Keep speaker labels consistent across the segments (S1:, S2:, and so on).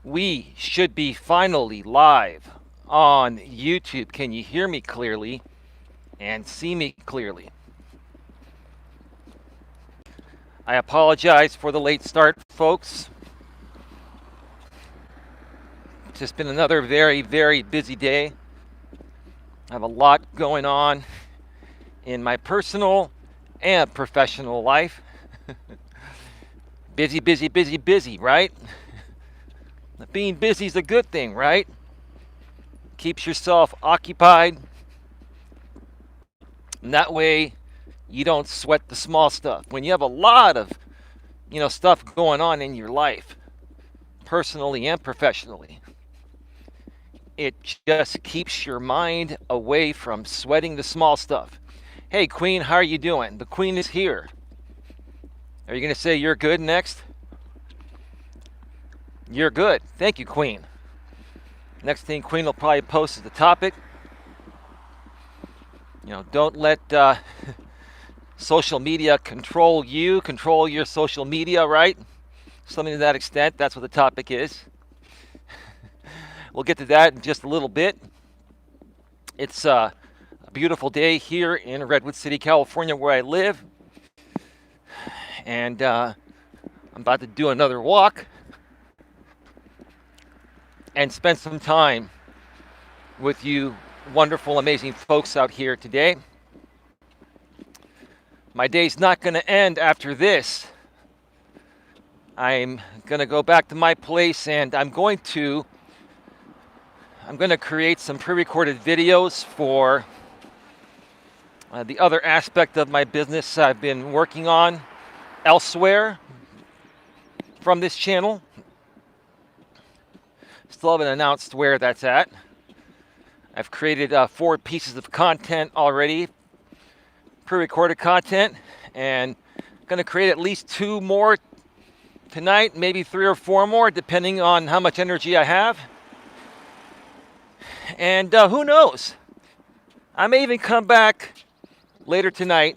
S1: We should be finally live on YouTube. Can you hear me clearly and see me clearly? I apologize for the late start, folks. It's just been another very, very busy day. I have a lot going on in my personal and professional life. Busy, busy, busy, busy, right? Being busy is a good thing, right? Keeps yourself occupied. And that way you don't sweat the small stuff. When you have a lot of, stuff going on in your life, personally and professionally, it just keeps your mind away from sweating the small stuff. Hey, Queen, how are you doing? The Queen is here. Are you going to say you're good next? You're good. Thank you, Queen. Next thing Queen will probably post is the topic. Don't let social media control you, control your social media, right? Something to that extent. That's what the topic is. We'll get to that in just a little bit. It's a beautiful day here in Redwood City, California, where I live. And I'm about to do another walk and spend some time with you wonderful, amazing folks out here today. My day's not going to end after this. I'm going to go back to my place and I'm going to create some pre-recorded videos for the other aspect of my business I've been working on elsewhere from this channel. Still haven't announced where that's at. I've created 4 pieces of content already, pre-recorded content, and I'm going to create at least 2 more tonight, maybe 3 or 4 more, depending on how much energy I have. And who knows? I may even come back later tonight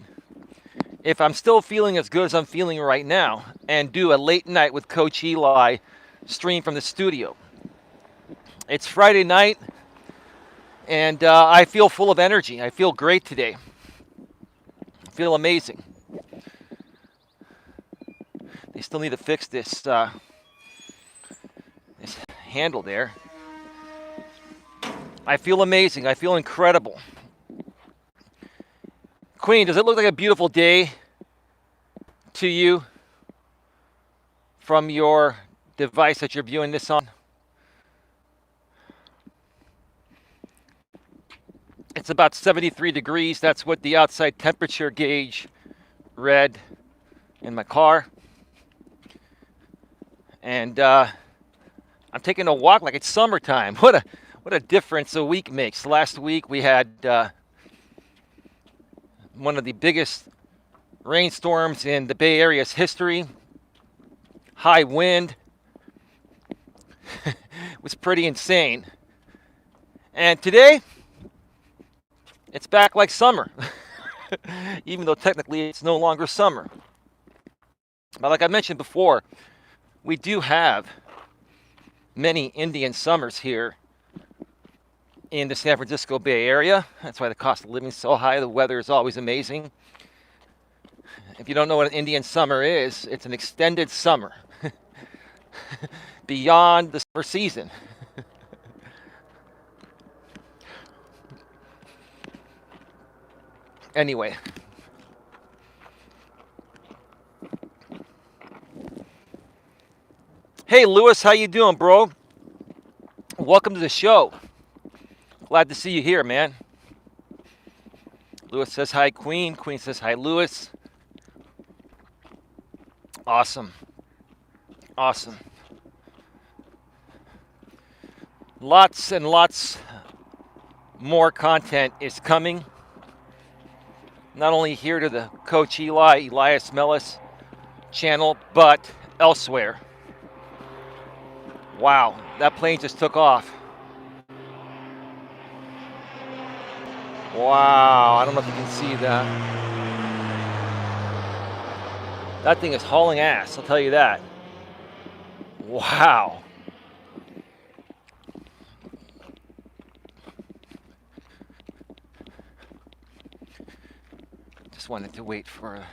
S1: if I'm still feeling as good as I'm feeling right now and do a late night with Coach Eli stream from the studio. It's Friday night and I feel full of energy. I feel great today. I feel amazing. They still need to fix this handle there. I feel amazing. I feel incredible. Queen, does it look like a beautiful day to you from your device that you're viewing this on? It's about 73 degrees. That's what the outside temperature gauge read in my car. And I'm taking a walk like it's summertime. What a difference a week makes. Last week we had one of the biggest rainstorms in the Bay Area's history. High wind. It was pretty insane. And today, it's back like summer. Even though technically it's no longer summer. But like I mentioned before, we do have many Indian summers here in the San Francisco Bay Area. That's why the cost of living is so high. The weather is always amazing. If you don't know what an Indian summer is, it's an extended summer beyond the summer season. Anyway. Hey, Lewis, how you doing, bro? Welcome to the show. Glad to see you here, man. Lewis says hi, Queen. Queen says hi, Lewis. Awesome. Awesome. Lots and lots more content is coming. Not only here to the Coach Eli, Elias Melas channel, but elsewhere. Wow, that plane just took off. Wow, I don't know if you can see that. That thing is hauling ass, I'll tell you that. Wow. just wanted to wait for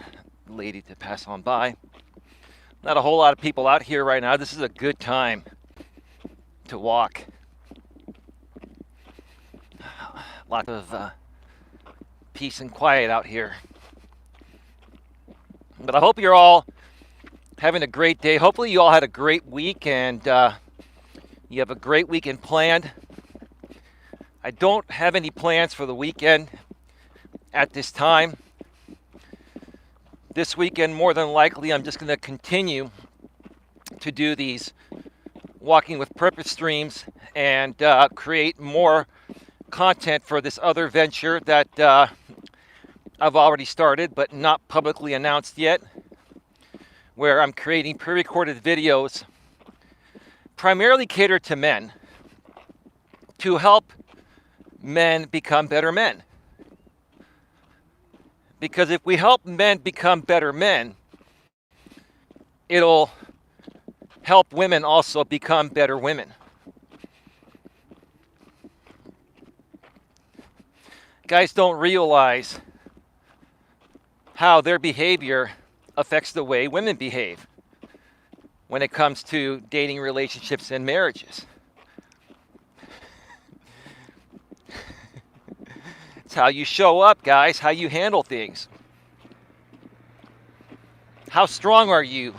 S1: the lady to pass on by. Not a whole lot of people out here right now. This is a good time to walk. Lots of peace and quiet out here. But I hope you're all having a great day. Hopefully you all had a great week and you have a great weekend planned. I don't have any plans for the weekend at this time. This weekend, more than likely, I'm just going to continue to do these Walking with Purpose streams and create more content for this other venture that I've already started but not publicly announced yet, where I'm creating pre-recorded videos primarily catered to men to help men become better men. Because if we help men become better men, it'll help women also become better women. Guys don't realize how their behavior affects the way women behave when it comes to dating, relationships, and marriages. It's how you show up, guys, how you handle things. How strong are you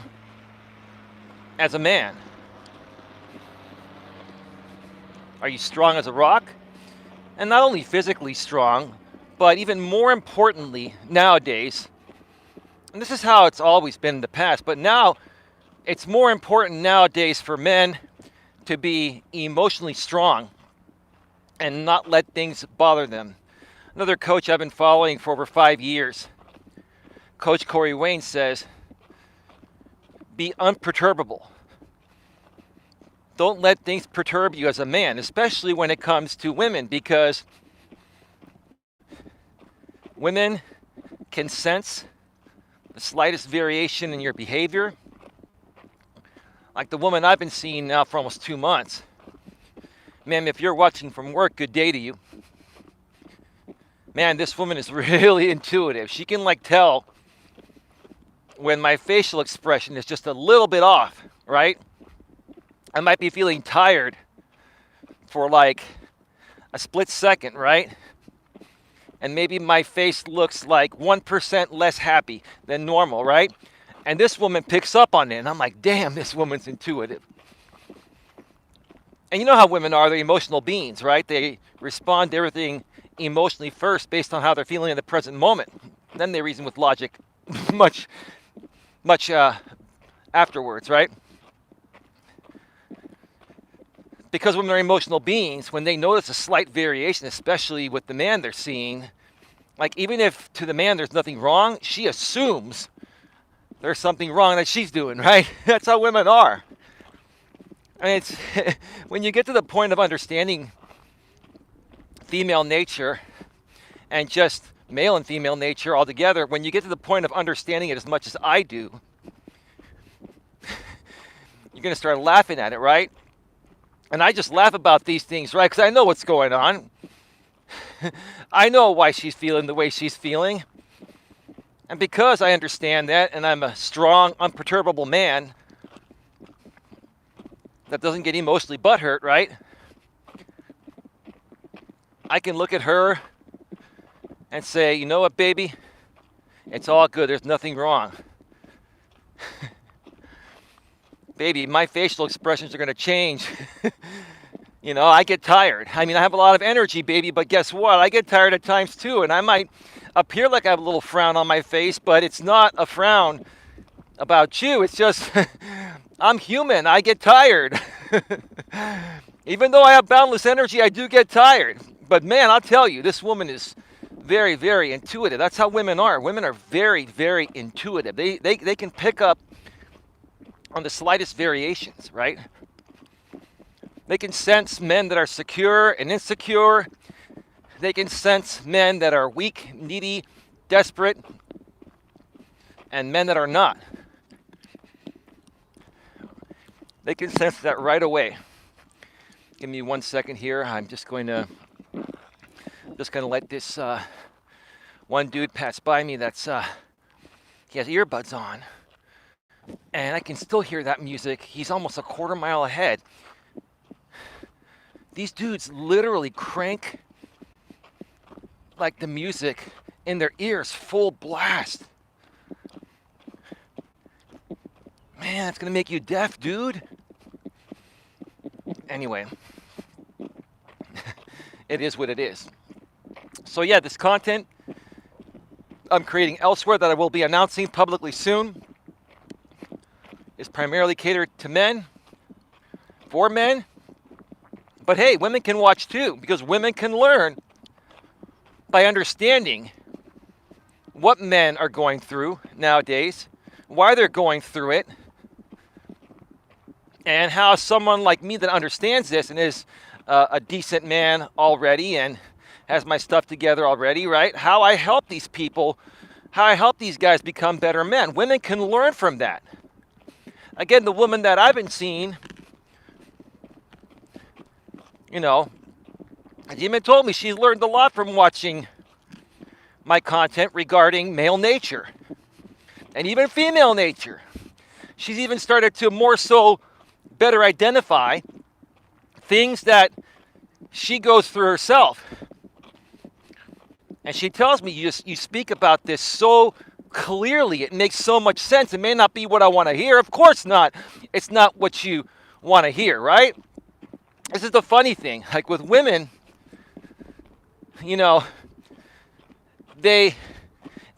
S1: as a man? Are you strong as a rock? And not only physically strong, but even more importantly nowadays, and this is how it's always been in the past, but now it's more important nowadays for men to be emotionally strong and not let things bother them. Another coach I've been following for over 5 years, Coach Corey Wayne, says, be unperturbable. Don't let things perturb you as a man, especially when it comes to women, because women can sense the slightest variation in your behavior. Like the woman I've been seeing now for almost 2 months. Ma'am, if you're watching from work, good day to you. Man, this woman is really intuitive. She can tell when my facial expression is just a little bit off, right? I might be feeling tired for a split second, right? And maybe my face looks 1% less happy than normal, right? And this woman picks up on it, and I'm like, damn, this woman's intuitive. And you know how women are, they're emotional beings, right? They respond to everything emotionally first based on how they're feeling in the present moment. Then they reason with logic much afterwards, right? Because women are emotional beings, when they notice a slight variation, especially with the man they're seeing, even if to the man there's nothing wrong, she assumes there's something wrong that she's doing, right? That's how women are. I mean, it's when you get to the point of understanding female nature and just male and female nature altogether, when you get to the point of understanding it as much as I do, you're going to start laughing at it, right? And I just laugh about these things, right? Because I know what's going on. I know why she's feeling the way she's feeling. And because I understand that, and I'm a strong, unperturbable man that doesn't get emotionally butthurt, right? I can look at her and say, you know what, baby? It's all good. There's nothing wrong. Baby, my facial expressions are going to change. I get tired. I mean, I have a lot of energy, baby, but guess what? I get tired at times too, and I might appear like I have a little frown on my face, but it's not a frown about you. It's just, I'm human. I get tired. Even though I have boundless energy, I do get tired. But man, I'll tell you, this woman is very, very intuitive. That's how women are. Women are very, very intuitive. They can pick up on the slightest variations, right? They can sense men that are secure and insecure. They can sense men that are weak, needy, desperate, and men that are not. They can sense that right away. Give me 1 second here. I'm just going to let this One dude passed by me that's he has earbuds on, and I can still hear that music. He's almost a quarter mile ahead. These dudes literally crank like the music in their ears full blast. Man, it's gonna make you deaf, dude. Anyway, it is what it is. So yeah, this content I'm creating elsewhere that I will be announcing publicly soon is primarily catered to men, for men. But hey, women can watch too, because women can learn by understanding what men are going through nowadays, why they're going through it, and how someone like me that understands this and is a decent man already and has my stuff together already, right? How I help these people, how I help these guys become better men. Women can learn from that. Again, the woman that I've been seeing, you know, as even told me she's learned a lot from watching my content regarding male nature and even female nature. She's even started to more so better identify things that she goes through herself. And she tells me, you speak about this so clearly. It makes so much sense. It may not be what I want to hear. Of course not. It's not what you want to hear, right? This is the funny thing. Like with women, you know, they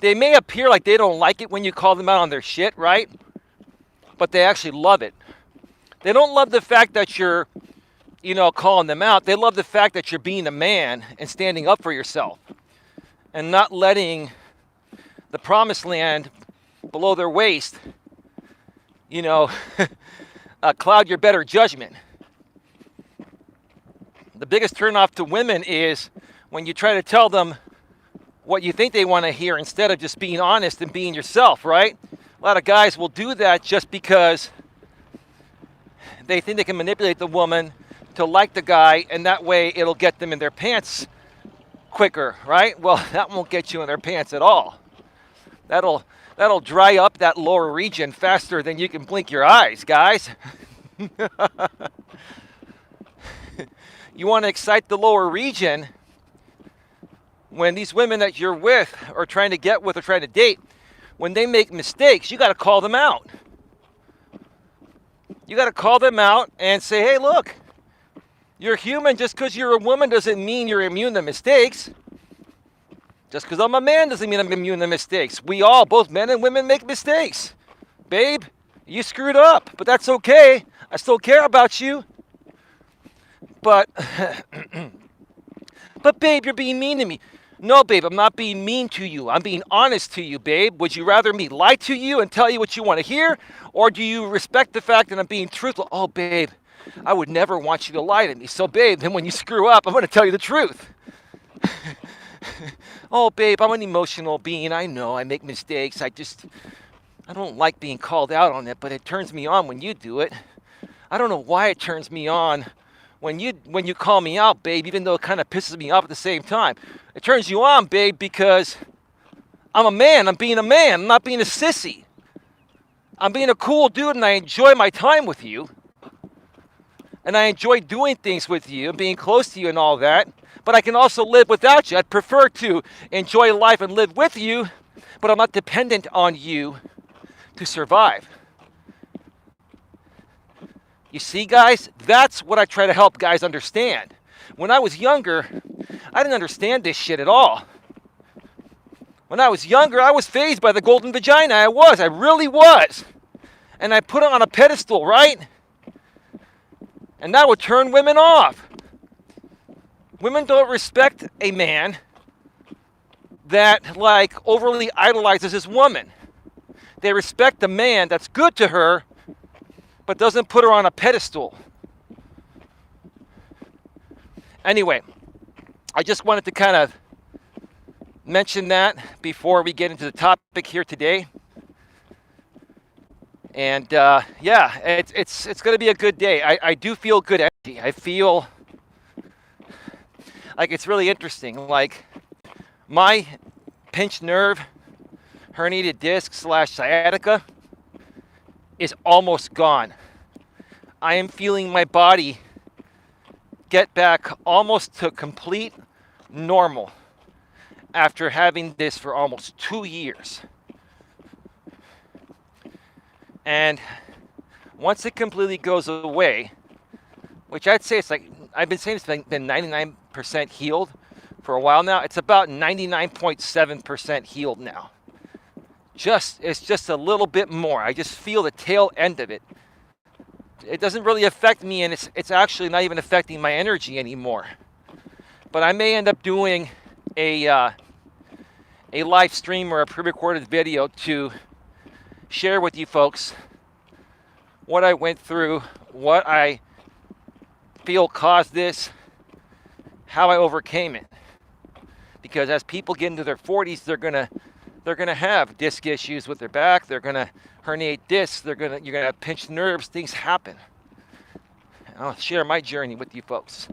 S1: may appear like they don't like it when you call them out on their shit, right? But they actually love it. They don't love the fact that you're, you know, calling them out. They love the fact that you're being a man and standing up for yourself and not letting the promised land below their waist, you know, cloud your better judgment. The biggest turnoff to women is when you try to tell them what you think they want to hear instead of just being honest and being yourself, right? A lot of guys will do that just because they think they can manipulate the woman to like the guy, and that way it'll get them in their pants quicker, right? Well, that won't get you in their pants at all. That'll dry up that lower region faster than you can blink your eyes, guys. You want to excite the lower region when these women that you're with or trying to get with or trying to date, when they make mistakes, you got to call them out. You got to call them out and say, hey, look, you're human. Just because you're a woman doesn't mean you're immune to mistakes. Just because I'm a man doesn't mean I'm immune to mistakes. We all, both men and women, make mistakes. Babe, you screwed up, but that's okay. I still care about you. But, but babe, you're being mean to me. No, babe, I'm not being mean to you. I'm being honest to you, babe. Would you rather me lie to you and tell you what you want to hear? Or do you respect the fact that I'm being truthful? Oh, babe, I would never want you to lie to me. So, babe, then when you screw up, I'm going to tell you the truth. Oh, babe, I'm an emotional being. I know I make mistakes. I don't like being called out on it, but it turns me on when you do it. I don't know why it turns me on when you call me out, babe, even though it kind of pisses me off at the same time. It turns you on, babe, because I'm a man. I'm being a man. I'm not being a sissy. I'm being a cool dude, and I enjoy my time with you. And I enjoy doing things with you and being close to you and all that. But I can also live without you. I'd prefer to enjoy life and live with you, but I'm not dependent on you to survive. You see, guys, that's what I try to help guys understand. When I was younger, I didn't understand this shit at all. When I was younger, I was fazed by the golden vagina. I really was. And I put it on a pedestal, right? And that would turn women off. Women don't respect a man that, like, overly idolizes his woman. They respect a man that's good to her, but doesn't put her on a pedestal. Anyway, I just wanted to kind of mention that before we get into the topic here today. And yeah, it's going to be a good day. I do feel good energy. I feel like it's really interesting. Like my pinched nerve, herniated disc / sciatica is almost gone. I am feeling my body get back almost to complete normal after having this for almost 2 years. And once it completely goes away, which I'd say it's like, I've been saying it's been 99% healed for a while now. It's about 99.7% healed now. It's just a little bit more. I just feel the tail end of it. It doesn't really affect me, and it's actually not even affecting my energy anymore. But I may end up doing a live stream or a pre-recorded video to share with you folks what I went through, what I feel caused this, how I overcame it. Because as people get into their 40s, they're gonna have disc issues with their back. They're gonna herniate discs. You're gonna have pinched nerves. Things happen. And I'll share my journey with you folks.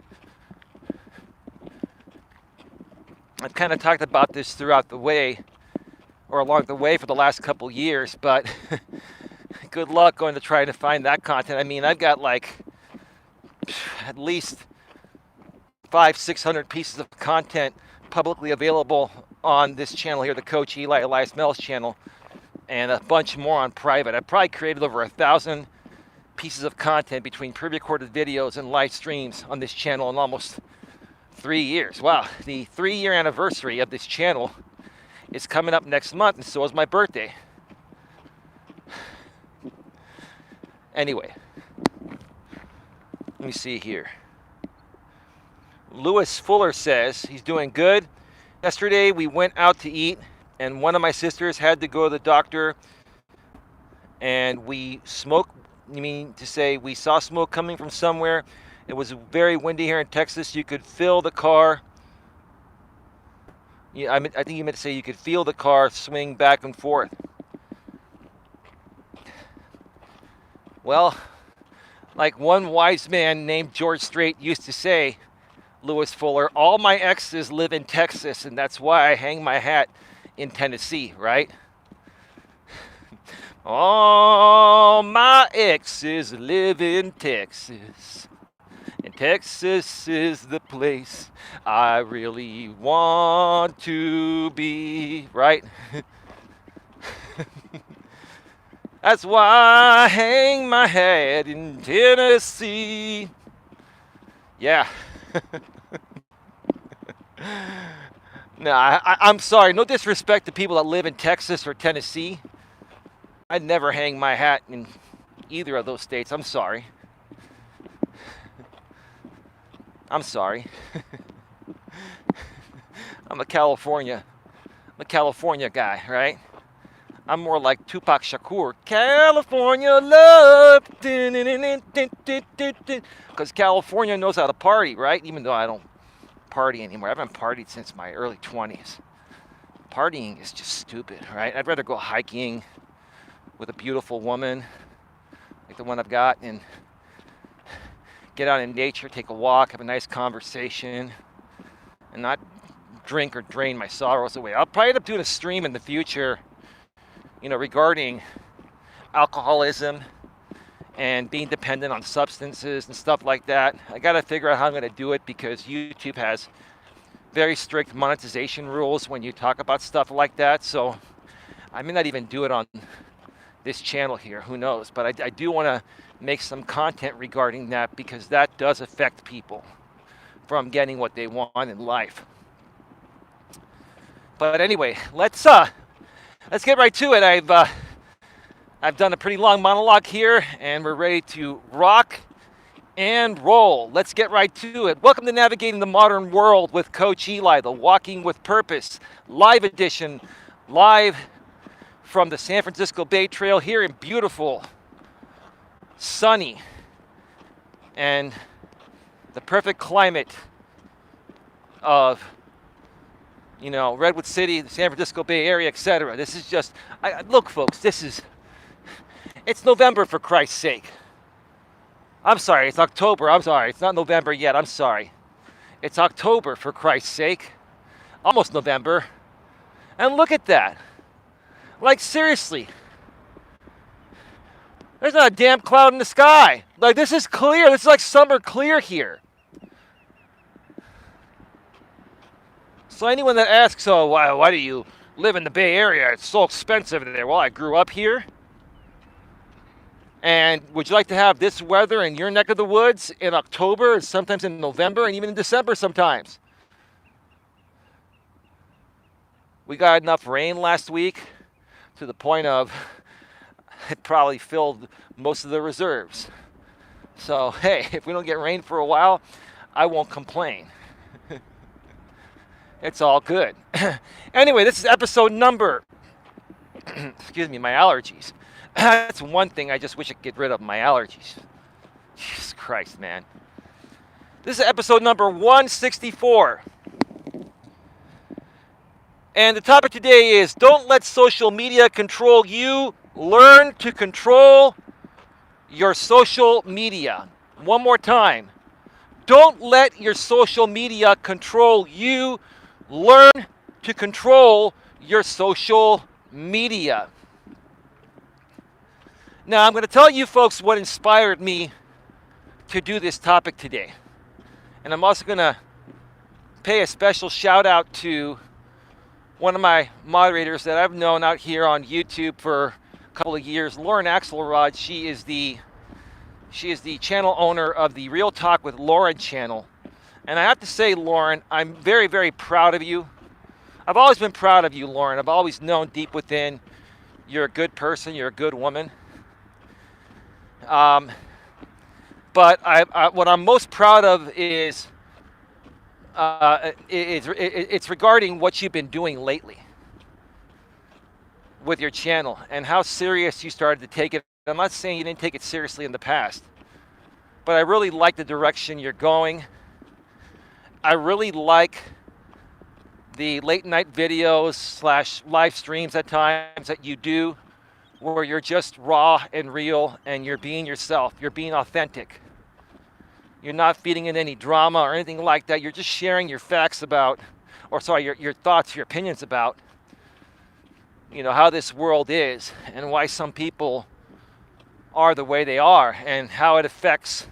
S1: I've kind of talked about this throughout the way, or along the way for the last couple years, but good luck going to try to find that content. I mean, I've got like at least 500-600 pieces of content publicly available on this channel here, the Coach Eli, Elias Melas channel, and a bunch more on private. I probably created over 1,000 pieces of content between pre-recorded videos and live streams on this channel in almost 3 years. Wow, the 3-year anniversary of this channel is coming up next month, and so is my birthday. Anyway, let me see here. Lewis Fuller says he's doing good. Yesterday we went out to eat, and one of my sisters had to go to the doctor, and we smoked. You mean to say we saw smoke coming from somewhere? It was very windy here in Texas. You could feel the car. Yeah, I think you meant to say you could feel the car swing back and forth. Well, like one wise man named George Strait used to say, Lewis Fuller, all my exes live in Texas, and that's why I hang my hat in Tennessee, right? All my exes live in Texas, and Texas is the place I really want to be, right? That's why I hang my hat in Tennessee. Yeah. No, I'm sorry. No disrespect to people that live in Texas or Tennessee. I'd never hang my hat in either of those states. I'm sorry. I'm sorry. I'm a California guy, right? I'm more like Tupac Shakur. California love. Because California knows how to party, right? Even though I don't party anymore. I haven't partied since my early 20s. Partying is just stupid, right? I'd rather go hiking with a beautiful woman like the one I've got and get out in nature, take a walk, have a nice conversation, and not drink or drain my sorrows away. I'll probably end up doing a stream in the future, regarding alcoholism and being dependent on substances and stuff like that. I got to figure out how I'm going to do it because YouTube has very strict monetization rules when you talk about stuff like that. So I may not even do it on this channel here. Who knows? But I do want to make some content regarding that because that does affect people from getting what they want in life. But anyway, let's get right to it. I've done a pretty long monologue here, and we're ready to rock and roll. Let's get right to it. Welcome to Navigating the Modern World with Coach Eli, the Walking with Purpose live edition, live from the San Francisco Bay Trail here in beautiful, sunny, and the perfect climate of Redwood City, the San Francisco Bay Area, etc. This is just, look, folks, it's November, for Christ's sake. I'm sorry, it's October. I'm sorry, it's not November yet. I'm sorry. It's October, for Christ's sake. Almost November. And look at that. Like, seriously. There's not a damn cloud in the sky. Like, this is clear. This is like summer clear here. So anyone that asks, oh, why do you live in the Bay Area? It's so expensive there. Well, I grew up here. And would you like to have this weather in your neck of the woods in October, and sometimes in November, and even in December sometimes? We got enough rain last week to the point of it probably filled most of the reserves. So, hey, if we don't get rain for a while, I won't complain. It's all good. Anyway, this is episode number, excuse me, my allergies. That's one thing I just wish I could get rid of, my allergies. Jesus Christ, man. This is episode number 164. And the topic today is, don't let social media control you. Learn to control your social media. One more time. Don't let your social media control you. Learn to control your social media. Now, I'm going to tell you folks what inspired me to do this topic today. And I'm also going to pay a special shout out to one of my moderators that I've known out here on YouTube for a couple of years, Lauren Axelrod. She is the channel owner of the Real Talk with Lauren channel. And I have to say, Lauren, I'm very, very proud of you. I've always been proud of you, Lauren. I've always known deep within you're a good person, you're a good woman. But what I'm most proud of is it's regarding what you've been doing lately with your channel and how serious you started to take it. I'm not saying you didn't take it seriously in the past, but I really like the direction you're going. I really like the late night videos / live streams at times that you do where you're just raw and real and you're being yourself. You're being authentic. You're not feeding in any drama or anything like that. You're just sharing your facts about, your thoughts, your opinions about, how this world is and why some people are the way they are and how it affects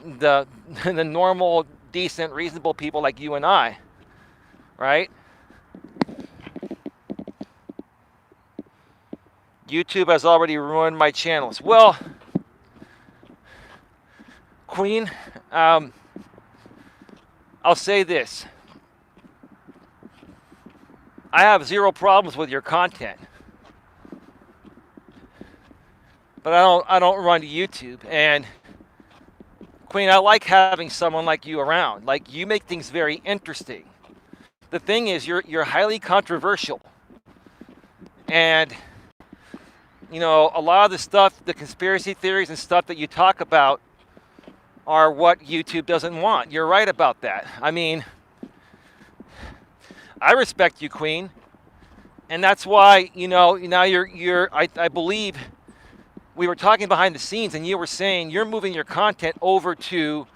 S1: the normal, decent, reasonable people like you and I, right? YouTube has already ruined my channels. Well, Queen, I'll say this. I have zero problems with your content. But I don't run YouTube. And Queen, I like having someone like you around. Like, you make things very interesting. The thing is, you're highly controversial. And a lot of the stuff, the conspiracy theories and stuff that you talk about are what YouTube doesn't want. You're right about that. I mean, I respect you, Queen. And that's why, now I believe we were talking behind the scenes and you were saying you're moving your content over to,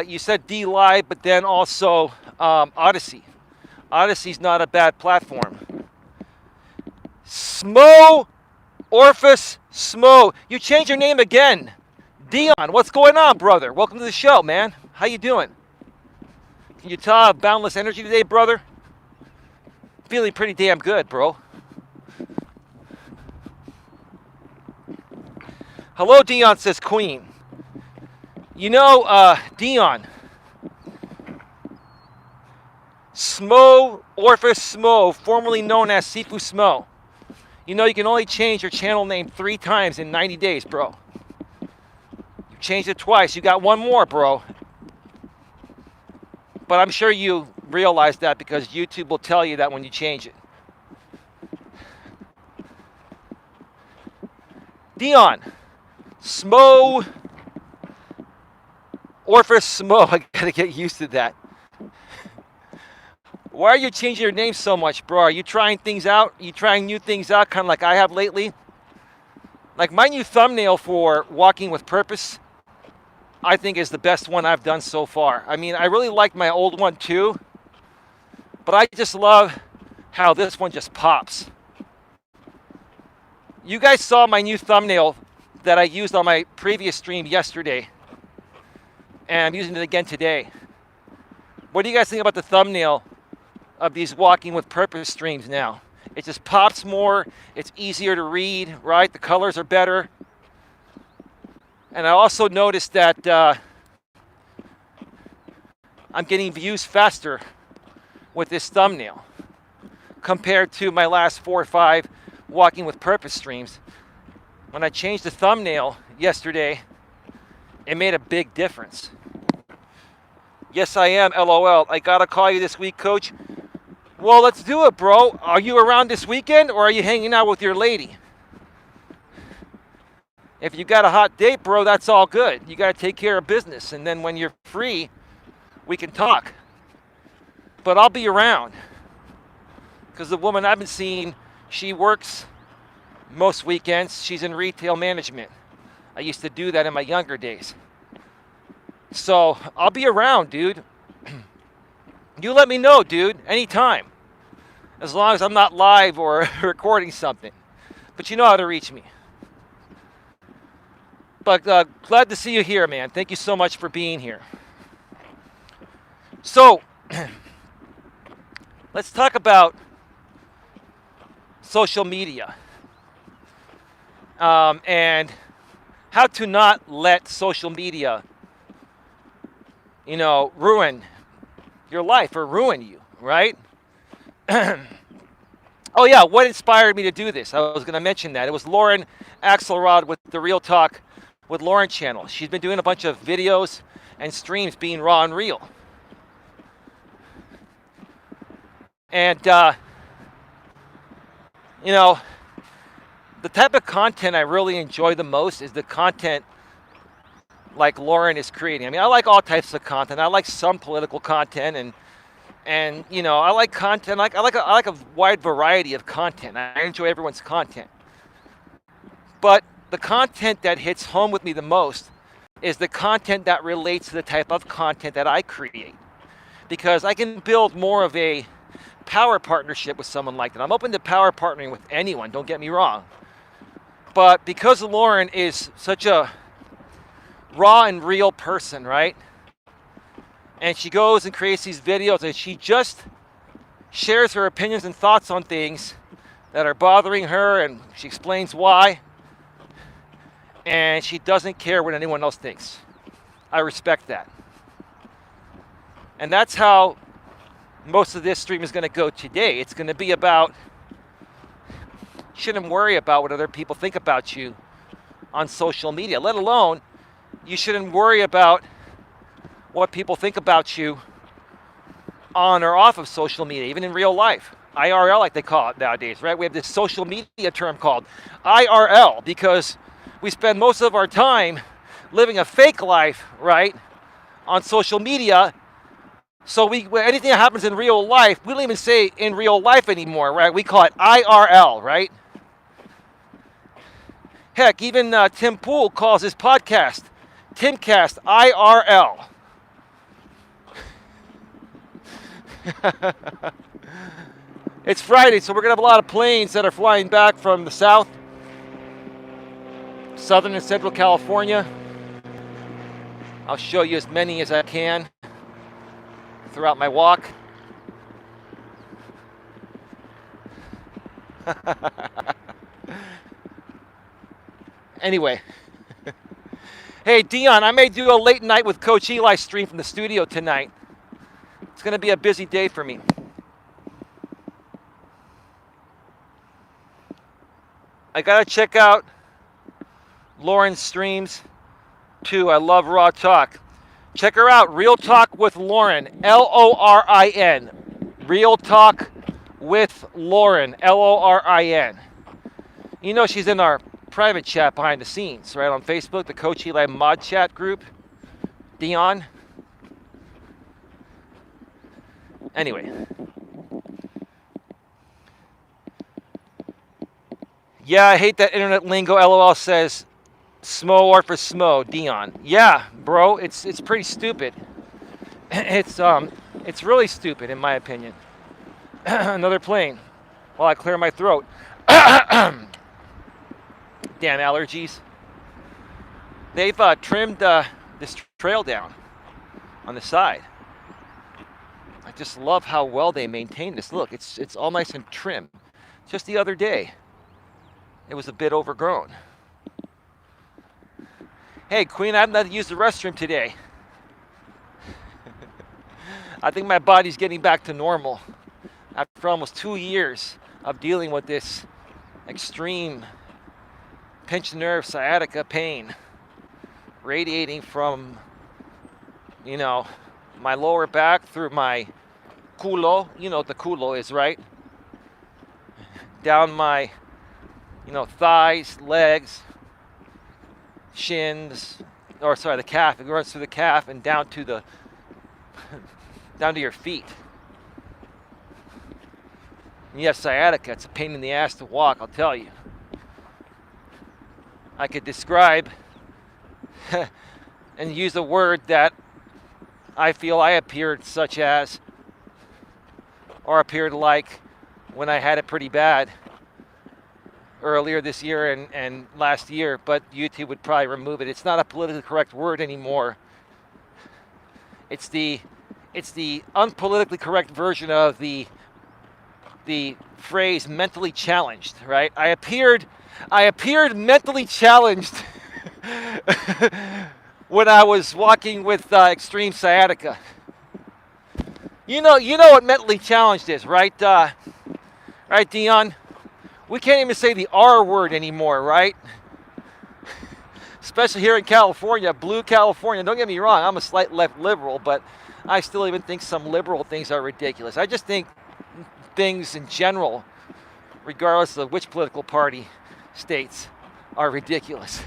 S1: you said D-Live, but then also Odyssey. Odyssey's not a bad platform. Smo Orphus Smo. You changed your name again. Dion, what's going on, brother? Welcome to the show, man. How you doing? Can you tell I have boundless energy today, brother? Feeling pretty damn good, bro. Hello, Dion, says Queen. Dion. Smo Orphus Smo, formerly known as Sifu Smo. You can only change your channel name 3 times in 90 days, bro. You changed it twice. You got one more, bro. But I'm sure you realize that because YouTube will tell you that when you change it. Dion. Smo Orphus Smo. I gotta get used to that. Why are you changing your name so much, bro? Are you trying things out? Are you trying new things out, kind of like I have lately? Like my new thumbnail for Walking with Purpose, I think is the best one I've done so far. I mean, I really liked my old one too, But I just love how this one just pops. You guys saw my new thumbnail that I used on my previous stream yesterday. And I'm using it again today. What do you guys think about the thumbnail of these Walking with Purpose streams now? It just pops more. It's easier to read, right? The colors are better. And I also noticed that I'm getting views faster with this thumbnail compared to my last 4 or 5 Walking with Purpose streams. When I changed the thumbnail yesterday, it made a big difference. Yes, I am, LOL. I gotta call you this week, Coach. Well, let's do it, bro. Are you around this weekend, or are you hanging out with your lady? If you got a hot date, bro, that's all good. You gotta take care of business, and then when you're free, we can talk. But I'll be around. Because the woman I've been seeing, she works most weekends. She's in retail management. I used to do that in my younger days. So I'll be around, dude. You let me know, dude, anytime. As long as I'm not live or recording something. But you know how to reach me. But glad to see you here, man. Thank you so much for being here. So, let's talk about social media. And how to not let social media, ruin your life or ruin you, right? Oh yeah, what inspired me to do this? I was going to mention that. It was Lauren Axelrod with the Real Talk with Lauren channel. She's been doing a bunch of videos and streams being raw and real. And, the type of content I really enjoy the most is the content like Lauren is creating. I mean, I like all types of content. I like some political content, and I like content. I like a wide variety of content. I enjoy everyone's content. But the content that hits home with me the most is the content that relates to the type of content that I create, because I can build more of a power partnership with someone like that. I'm open to power partnering with anyone. Don't get me wrong. But because Lauren is such a raw and real person, right? And she goes and creates these videos, and she just shares her opinions and thoughts on things that are bothering her, and she explains why. And she doesn't care what anyone else thinks. I respect that. And that's how most of this stream is going to go today. It's going to be about, you shouldn't worry about what other people think about you on social media, let alone you shouldn't worry about what people think about you on or off of social media, even in real life. IRL, like they call it nowadays, right? We have this social media term called IRL because we spend most of our time living a fake life, right, on social media. So anything that happens in real life, we don't even say in real life anymore, right? We call it IRL, right? Heck, even Tim Pool calls his podcast Timcast IRL. It's Friday, so we're going to have a lot of planes that are flying back from the south, southern and central California. I'll show you as many as I can throughout my walk. Anyway. Hey, Dion, I may do a late night with Coach Eli stream from the studio tonight. It's going to be a busy day for me. I got to check out Lauren's streams, too. I love Raw Talk. Check her out, Real Talk with Lauren, Lorin. Real Talk with Lauren, Lorin. She's in our private chat behind the scenes, right, on Facebook, the Coach Eli mod chat group. Dion. Anyway. Yeah, I hate that internet lingo. LOL says Smo or for Smo, Dion. Yeah, bro, it's pretty stupid. It's really stupid in my opinion. Another plane while I clear my throat. Damn allergies. They've trimmed this trail down on the side. I just love how well they maintain this. Look, it's all nice and trim. Just the other day, it was a bit overgrown. Hey, Queen, I haven't had to use the restroom today. I think my body's getting back to normal after almost 2 years of dealing with this extreme pinched nerve sciatica pain radiating from, my lower back through my culo. You know what the culo is, right? Down my, thighs, legs, shins, the calf. It runs through the calf and down to your feet. And you have sciatica. It's a pain in the ass to walk, I'll tell you. I could describe and use a word that I feel I appeared like when I had it pretty bad earlier this year and last year, but YouTube would probably remove it. It's not a politically correct word anymore. It's the unpolitically correct version of the phrase mentally challenged, right? I appeared mentally challenged when I was walking with extreme sciatica. You know what mentally challenged is, right? Right, Dion? We can't even say the R word anymore, right? Especially here in California, blue California. Don't get me wrong, I'm a slight left liberal, but I still even think some liberal things are ridiculous. I just think things in general, regardless of which political party states, are ridiculous.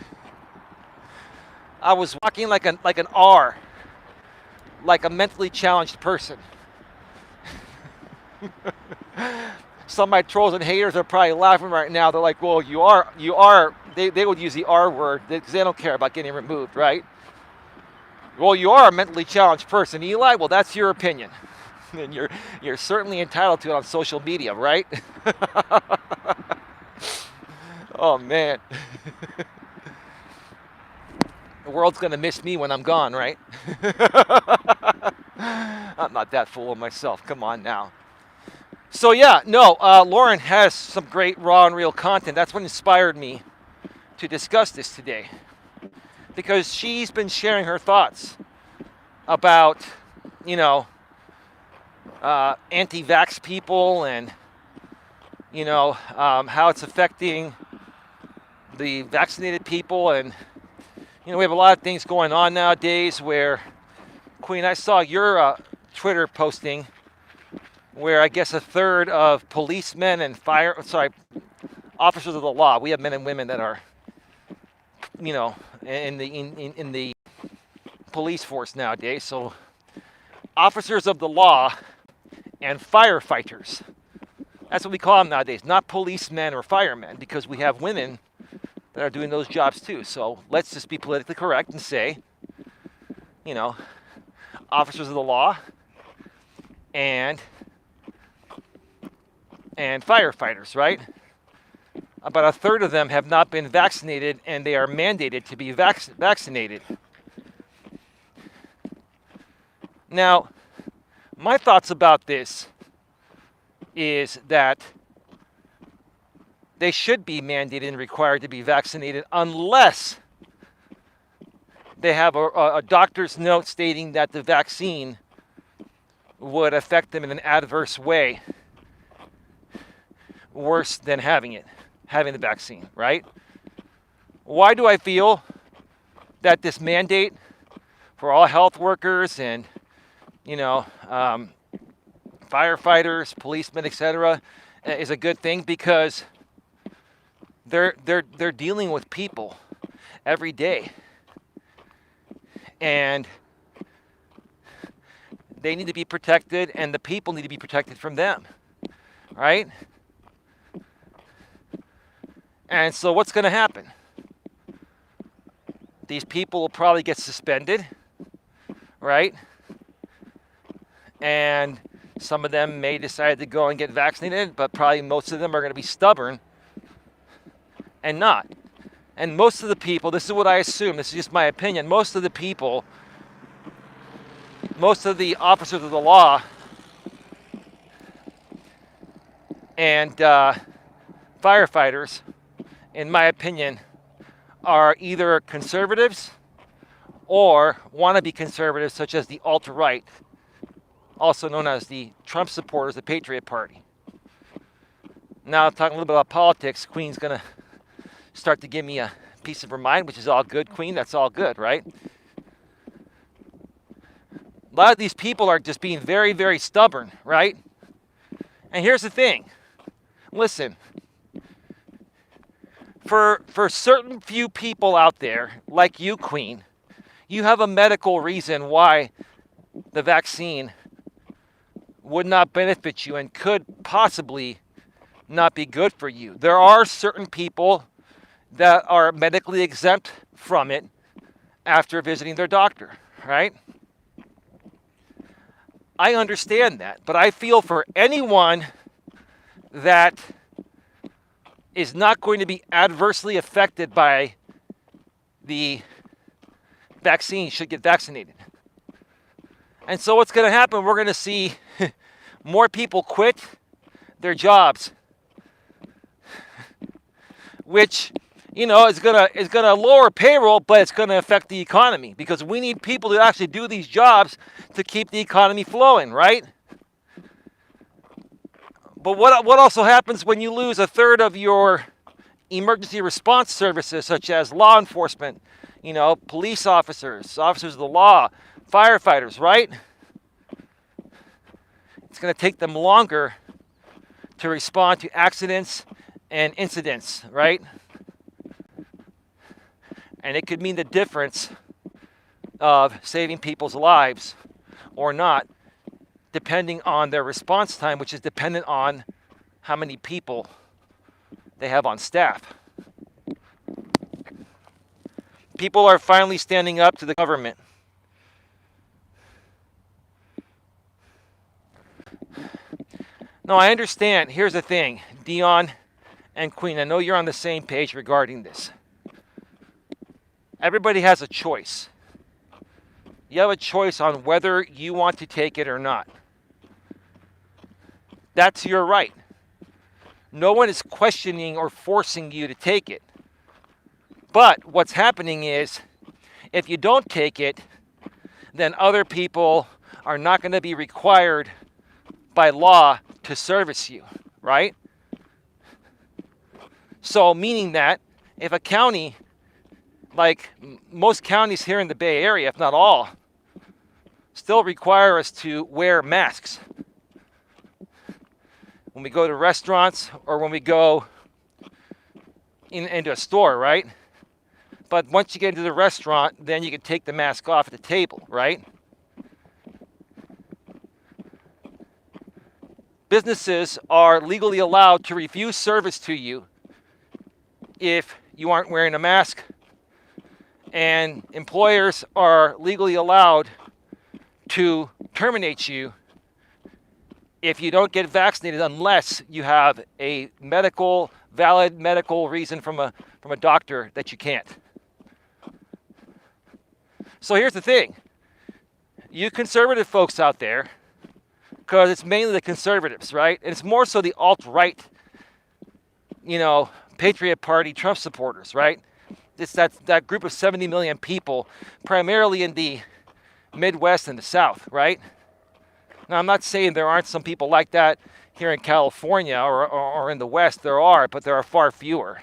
S1: I was walking like an R, like a mentally challenged person. Some of my trolls and haters are probably laughing right now. They're like, well, you are. They would use the R word because they don't care about getting removed, right? Well, you are a mentally challenged person, Eli. Well, that's your opinion. And you're certainly entitled to it on social media, right? Oh, man. The world's going to miss me when I'm gone, right? I'm not that full of myself. Come on now. So, yeah, no, Lauren has some great raw and real content. That's what inspired me to discuss this today. Because she's been sharing her thoughts about, anti-vax people and, how it's affecting the vaccinated people. And, we have a lot of things going on nowadays where, Queen, I saw your Twitter posting where I guess a third of policemen and officers of the law, we have men and women that are, in the police force nowadays. So officers of the law and firefighters. That's what we call them nowadays, not policemen or firemen, because we have women that are doing those jobs too. So let's just be politically correct and say, officers of the law and firefighters, right? About a third of them have not been vaccinated, and they are mandated to be vaccinated. Now, my thoughts about this is that they should be mandated and required to be vaccinated unless they have a doctor's note stating that the vaccine would affect them in an adverse way, worse than having the vaccine, right? Why do I feel that this mandate for all health workers and, firefighters, policemen, etc., is a good thing? Because they're dealing with people every day, and they need to be protected, and the people need to be protected from them, right? And so what's going to happen? These people will probably get suspended, right? And Some of them may decide to go and get vaccinated, but probably most of them are going to be stubborn and not. And most of the people, this is what I assume, this is just my opinion, most of the people, most of the officers of the law and firefighters, in my opinion, are either conservatives or want to be conservatives, such as the alt-right, also known as the Trump supporters, the Patriot Party. Now, talking a little bit about politics, Queen's going to start to give me a piece of her mind, which is all good, Queen. That's all good, right? A lot of these people are just being very, very stubborn, right? And here's the thing. Listen. For certain few people out there, like you, Queen, you have a medical reason why the vaccine would not benefit you and could possibly not be good for you. There are certain people that are medically exempt from it after visiting their doctor, right? I understand that, but I feel for anyone that is not going to be adversely affected by the vaccine should get vaccinated. And so what's going to happen, we're going to see more people quit their jobs, which, you know, is gonna lower payroll, but it's going to affect the economy because we need people to actually do these jobs to keep the economy flowing, right? But what also happens when you lose a third of your emergency response services, such as law enforcement, you know, police officers, officers of the law, firefighters, right? It's going to take them longer to respond to accidents and incidents, right? And it could mean the difference of saving people's lives or not, depending on their response time, which is dependent on how many people they have on staff. People are finally standing up to the government. No, I understand. Here's the thing, Dion and Queen, I know you're on the same page regarding this. Everybody has a choice. You have a choice on whether you want to take it or not. That's your right. No one is questioning or forcing you to take it. But what's happening is, if you don't take it, then other people are not going to be required by law to service you, right? So meaning that if a county, like most counties here in the Bay Area, if not all, still require us to wear masks when we go to restaurants or when we go into a store, right? But once you get into the restaurant, then you can take the mask off at the table, right? Businesses are legally allowed to refuse service to you if you aren't wearing a mask, and employers are legally allowed to terminate you if you don't get vaccinated unless you have a valid medical reason from a doctor that you can't. So here's the thing. You conservative folks out there, because it's mainly the conservatives, right? And it's more so the alt-right, you know, Patriot Party, Trump supporters, right? It's that group of 70 million people, primarily in the Midwest and the South, right? Now, I'm not saying there aren't some people like that here in California or in the West. There are, but there are far fewer.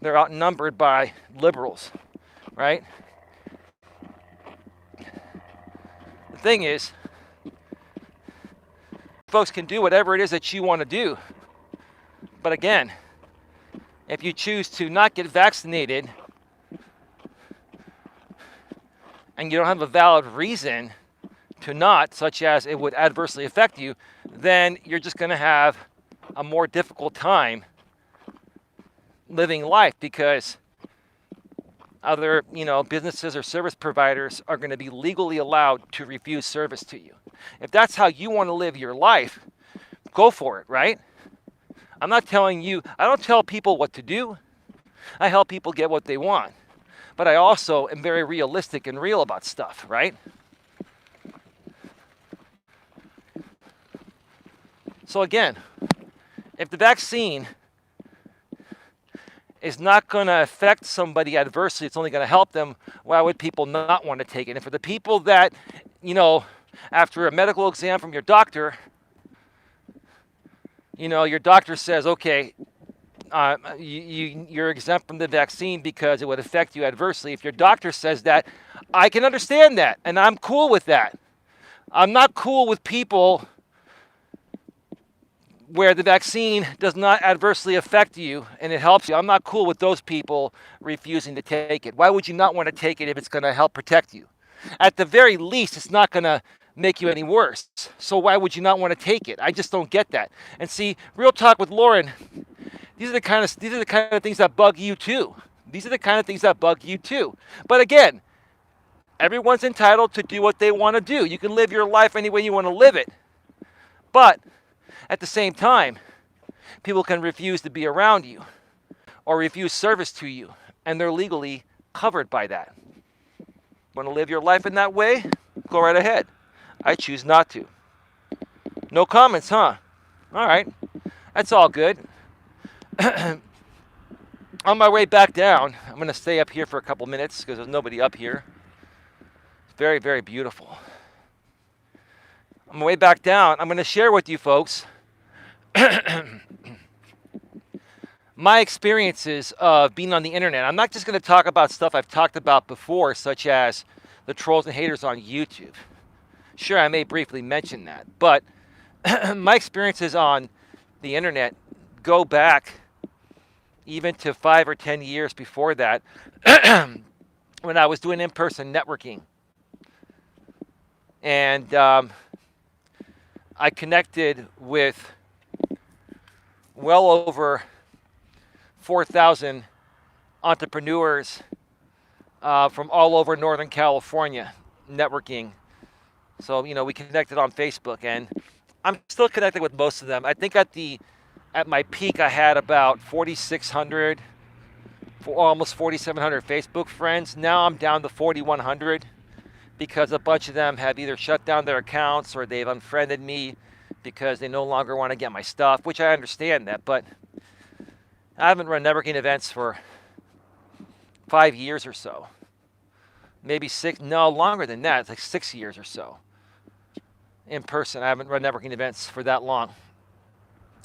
S1: They're outnumbered by liberals, right? The thing is, folks can do whatever it is that you want to do. But again, if you choose to not get vaccinated and you don't have a valid reason to not, such as it would adversely affect you, then you're just going to have a more difficult time living life, because other, businesses or service providers are going to be legally allowed to refuse service to you. If that's how you want to live your life, go for it, right? I'm not telling you, I don't tell people what to do. I help people get what they want. But I also am very realistic and real about stuff, right? So again, if the vaccine is not going to affect somebody adversely, it's only going to help them, why would people not want to take it? And for the people that, after a medical exam from your doctor, your doctor says, okay, you're exempt from the vaccine because it would affect you adversely. If your doctor says that, I can understand that, and I'm cool with that. I'm not cool with people where the vaccine does not adversely affect you and it helps you. I'm not cool with those people refusing to take it. Why would you not want to take it if it's going to help protect you? At the very least, it's not going to make you any worse. So why would you not want to take it? I just don't get that. And see, real talk with Lauren, these are the kind of things that bug you too. But again, everyone's entitled to do what they want to do. You can live your life any way you want to live it. But at the same time, people can refuse to be around you or refuse service to you, and they're legally covered by that. Want to live your life in that way? Go right ahead. I choose not to. No comments, huh? All right. That's all good. On my way back down, I'm going to stay up here for a couple minutes because there's nobody up here. It's very, very beautiful. On my way back down, I'm going to share with you folks my experiences of being on the internet. I'm not just going to talk about stuff I've talked about before, such as the trolls and haters on YouTube. Sure, I may briefly mention that, but my experiences on the internet go back even to 5 or 10 years before that when I was doing in-person networking. And I connected with well over 4,000 entrepreneurs from all over Northern California networking. So, we connected on Facebook, and I'm still connected with most of them. I think at my peak, I had about 4,600, almost 4,700 Facebook friends. Now I'm down to 4,100 because a bunch of them have either shut down their accounts or they've unfriended me because they no longer want to get my stuff, which I understand that. But I haven't run networking events for 5 years or so. Maybe 6, no, longer than that. It's like 6 years or so. In person, I haven't run networking events for that long.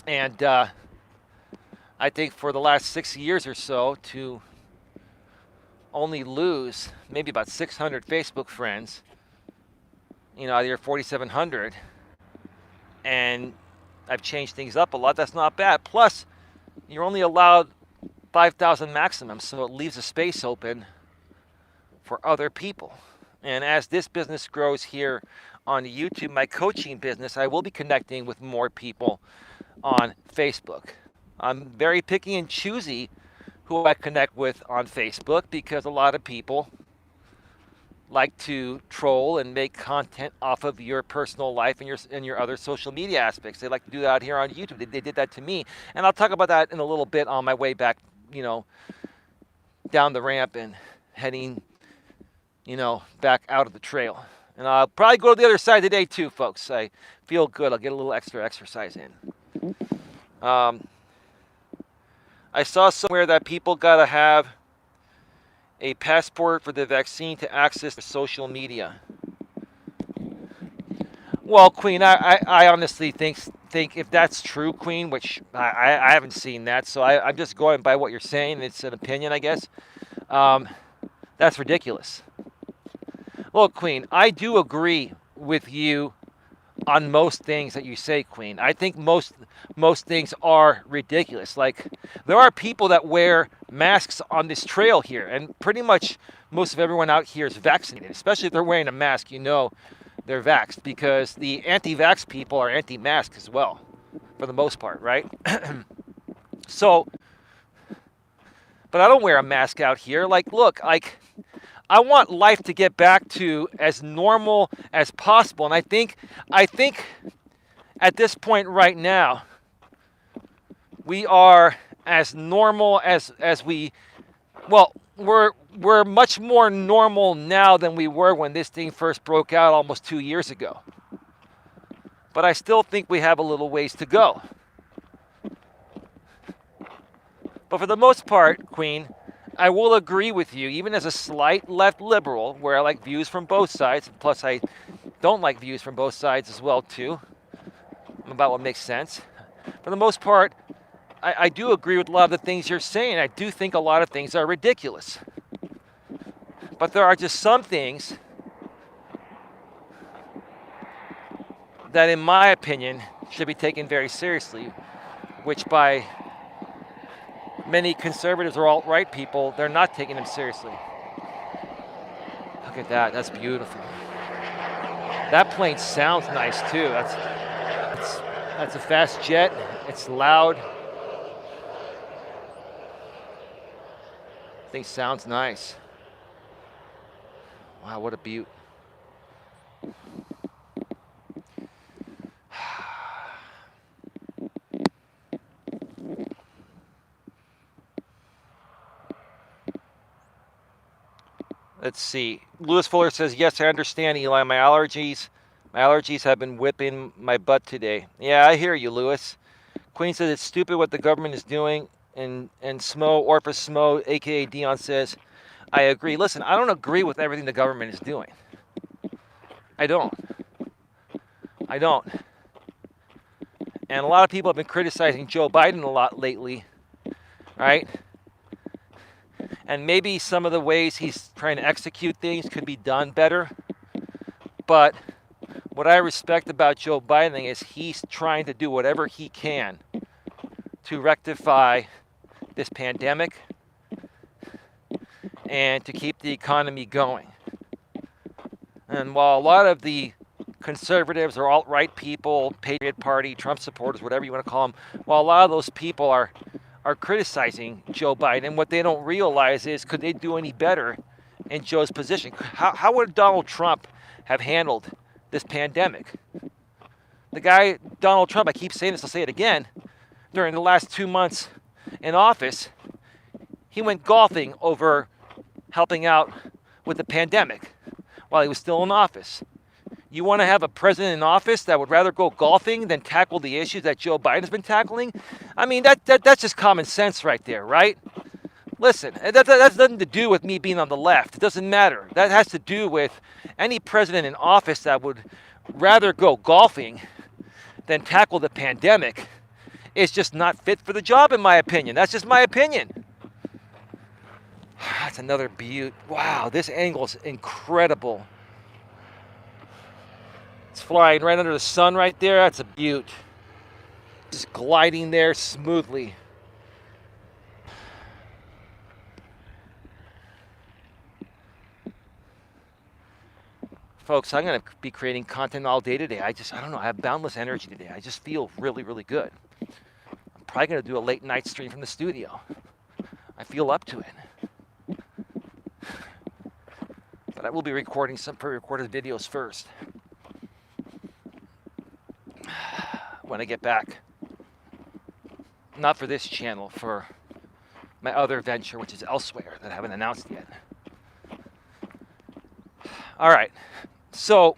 S1: And I think for the last 6 years or so, to only lose maybe about 600 Facebook friends, out of your 4,700, and I've changed things up a lot. That's not bad. Plus, you're only allowed 5,000 maximum, so it leaves a space open for other people. And as this business grows here on YouTube, my coaching business, I will be connecting with more people on Facebook. I'm very picky and choosy who I connect with on Facebook because a lot of people like to troll and make content off of your personal life and your other social media aspects. They like to do that here on YouTube. They did that to me, and I'll talk about that in a little bit on my way back, down the ramp and heading, back out of the trail. And I'll probably go to the other side today too, folks. I feel good. I'll get a little extra exercise in. I saw somewhere that people gotta have a passport for the vaccine to access social media. Well, Queen, I honestly think if that's true, Queen, which I haven't seen that, so I'm just going by what you're saying. It's an opinion, I guess. That's ridiculous. Look, Queen, I do agree with you on most things that you say, Queen. I think most things are ridiculous. Like, there are people that wear masks on this trail here, and pretty much most of everyone out here is vaccinated. Especially if they're wearing a mask, they're vaxxed, because the anti-vax people are anti-mask as well, for the most part, right? So, but I don't wear a mask out here. Like, look, like, I want life to get back to as normal as possible. And I think at this point right now, we are as normal as we, well, we're much more normal now than we were when this thing first broke out almost 2 years ago. But I still think we have a little ways to go. But for the most part, Queen, I will agree with you, even as a slight left liberal, where I like views from both sides. Plus, I don't like views from both sides as well, too, about what makes sense. For the most part, I do agree with a lot of the things you're saying. I do think a lot of things are ridiculous. But there are just some things that, in my opinion, should be taken very seriously, which by many conservatives or alt-right people, they're not taking them seriously. Look at that. That's beautiful. That plane sounds nice, too. That's a fast jet. It's loud. Thing sounds nice. Wow, what a beaut. Let's see. Lewis Fuller says, yes, I understand, Eli. My allergies have been whipping my butt today. Yeah, I hear you, Lewis. Queen says it's stupid what the government is doing. And Smo, Orpheus Smo, a.k.a. Dion, says, I agree. Listen, I don't agree with everything the government is doing. I don't. And a lot of people have been criticizing Joe Biden a lot lately, right? And maybe some of the ways he's trying to execute things could be done better. But what I respect about Joe Biden is he's trying to do whatever he can to rectify this pandemic and to keep the economy going. And while a lot of the conservatives or alt-right people, Patriot Party, Trump supporters, whatever you want to call them, while a lot of those people are criticizing Joe Biden, what they don't realize is, could they do any better in Joe's position? How would Donald Trump have handled this pandemic? The guy, Donald Trump, I keep saying this, I'll say it again, during the last 2 months in office, he went golfing over helping out with the pandemic while he was still in office. You want to have a president in office that would rather go golfing than tackle the issues that Joe Biden's been tackling? I mean, that's just common sense right there, right? Listen, that has nothing to do with me being on the left. It doesn't matter. That has to do with any president in office that would rather go golfing than tackle the pandemic is just not fit for the job, in my opinion. That's just my opinion. That's another beaut. Wow, this angle's incredible. It's flying right under the sun right there. That's a beaut. Just gliding there smoothly. Folks, I'm going to be creating content all day today. I don't know. I have boundless energy today. I just feel really, really good. I'm probably going to do a late night stream from the studio. I feel up to it. But I will be recording some pre-recorded videos first. When I get back. Not for this channel, for my other venture, which is elsewhere, that I haven't announced yet. All right. So,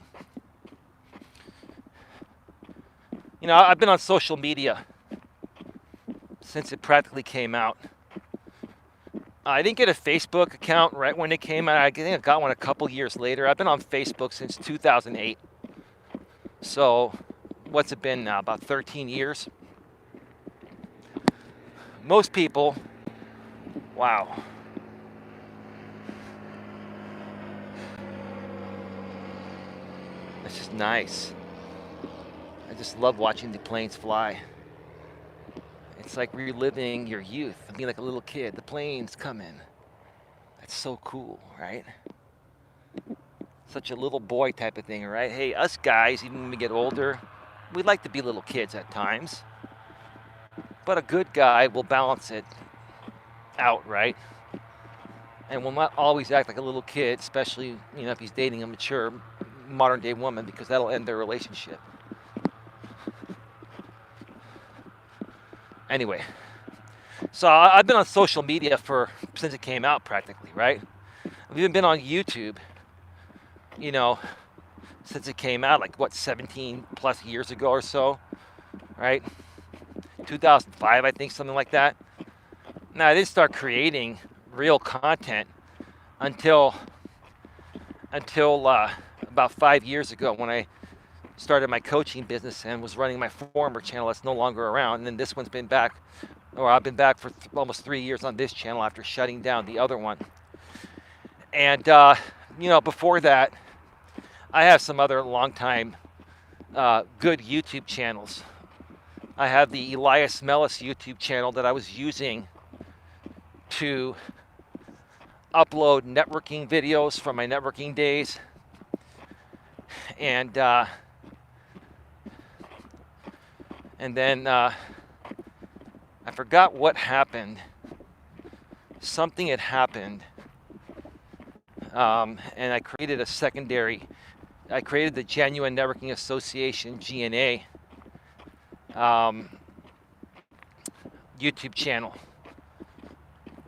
S1: you know, I've been on social media since it practically came out. I didn't get a Facebook account right when it came out. I think I got one a couple years later. I've been on Facebook since 2008. So, what's it been now? About 13 years? Most people, wow. It's just nice. I just love watching the planes fly. It's like reliving your youth, being like a little kid. The planes come in. That's so cool, right? Such a little boy type of thing, right? Hey, us guys, even when we get older, we like to be little kids at times. But a good guy will balance it out, right? And will not always act like a little kid, especially if he's dating a mature modern day woman, because that'll end their relationship. Anyway, so I've been on social media since it came out practically, right? I've even been on YouTube, since it came out, like 17 plus years ago or so, right? 2005, I think, something like that. Now, I didn't start creating real content until about 5 years ago, when I started my coaching business and was running my former channel that's no longer around. And then this one's been back, or I've been back for almost 3 years on this channel after shutting down the other one. And before that, I have some other long-time good YouTube channels. I have the Elias Melas YouTube channel that I was using to upload networking videos from my networking days. And then I forgot what happened. Something had happened. And I created a secondary. I created the Genuine Networking Association, GNA, YouTube channel.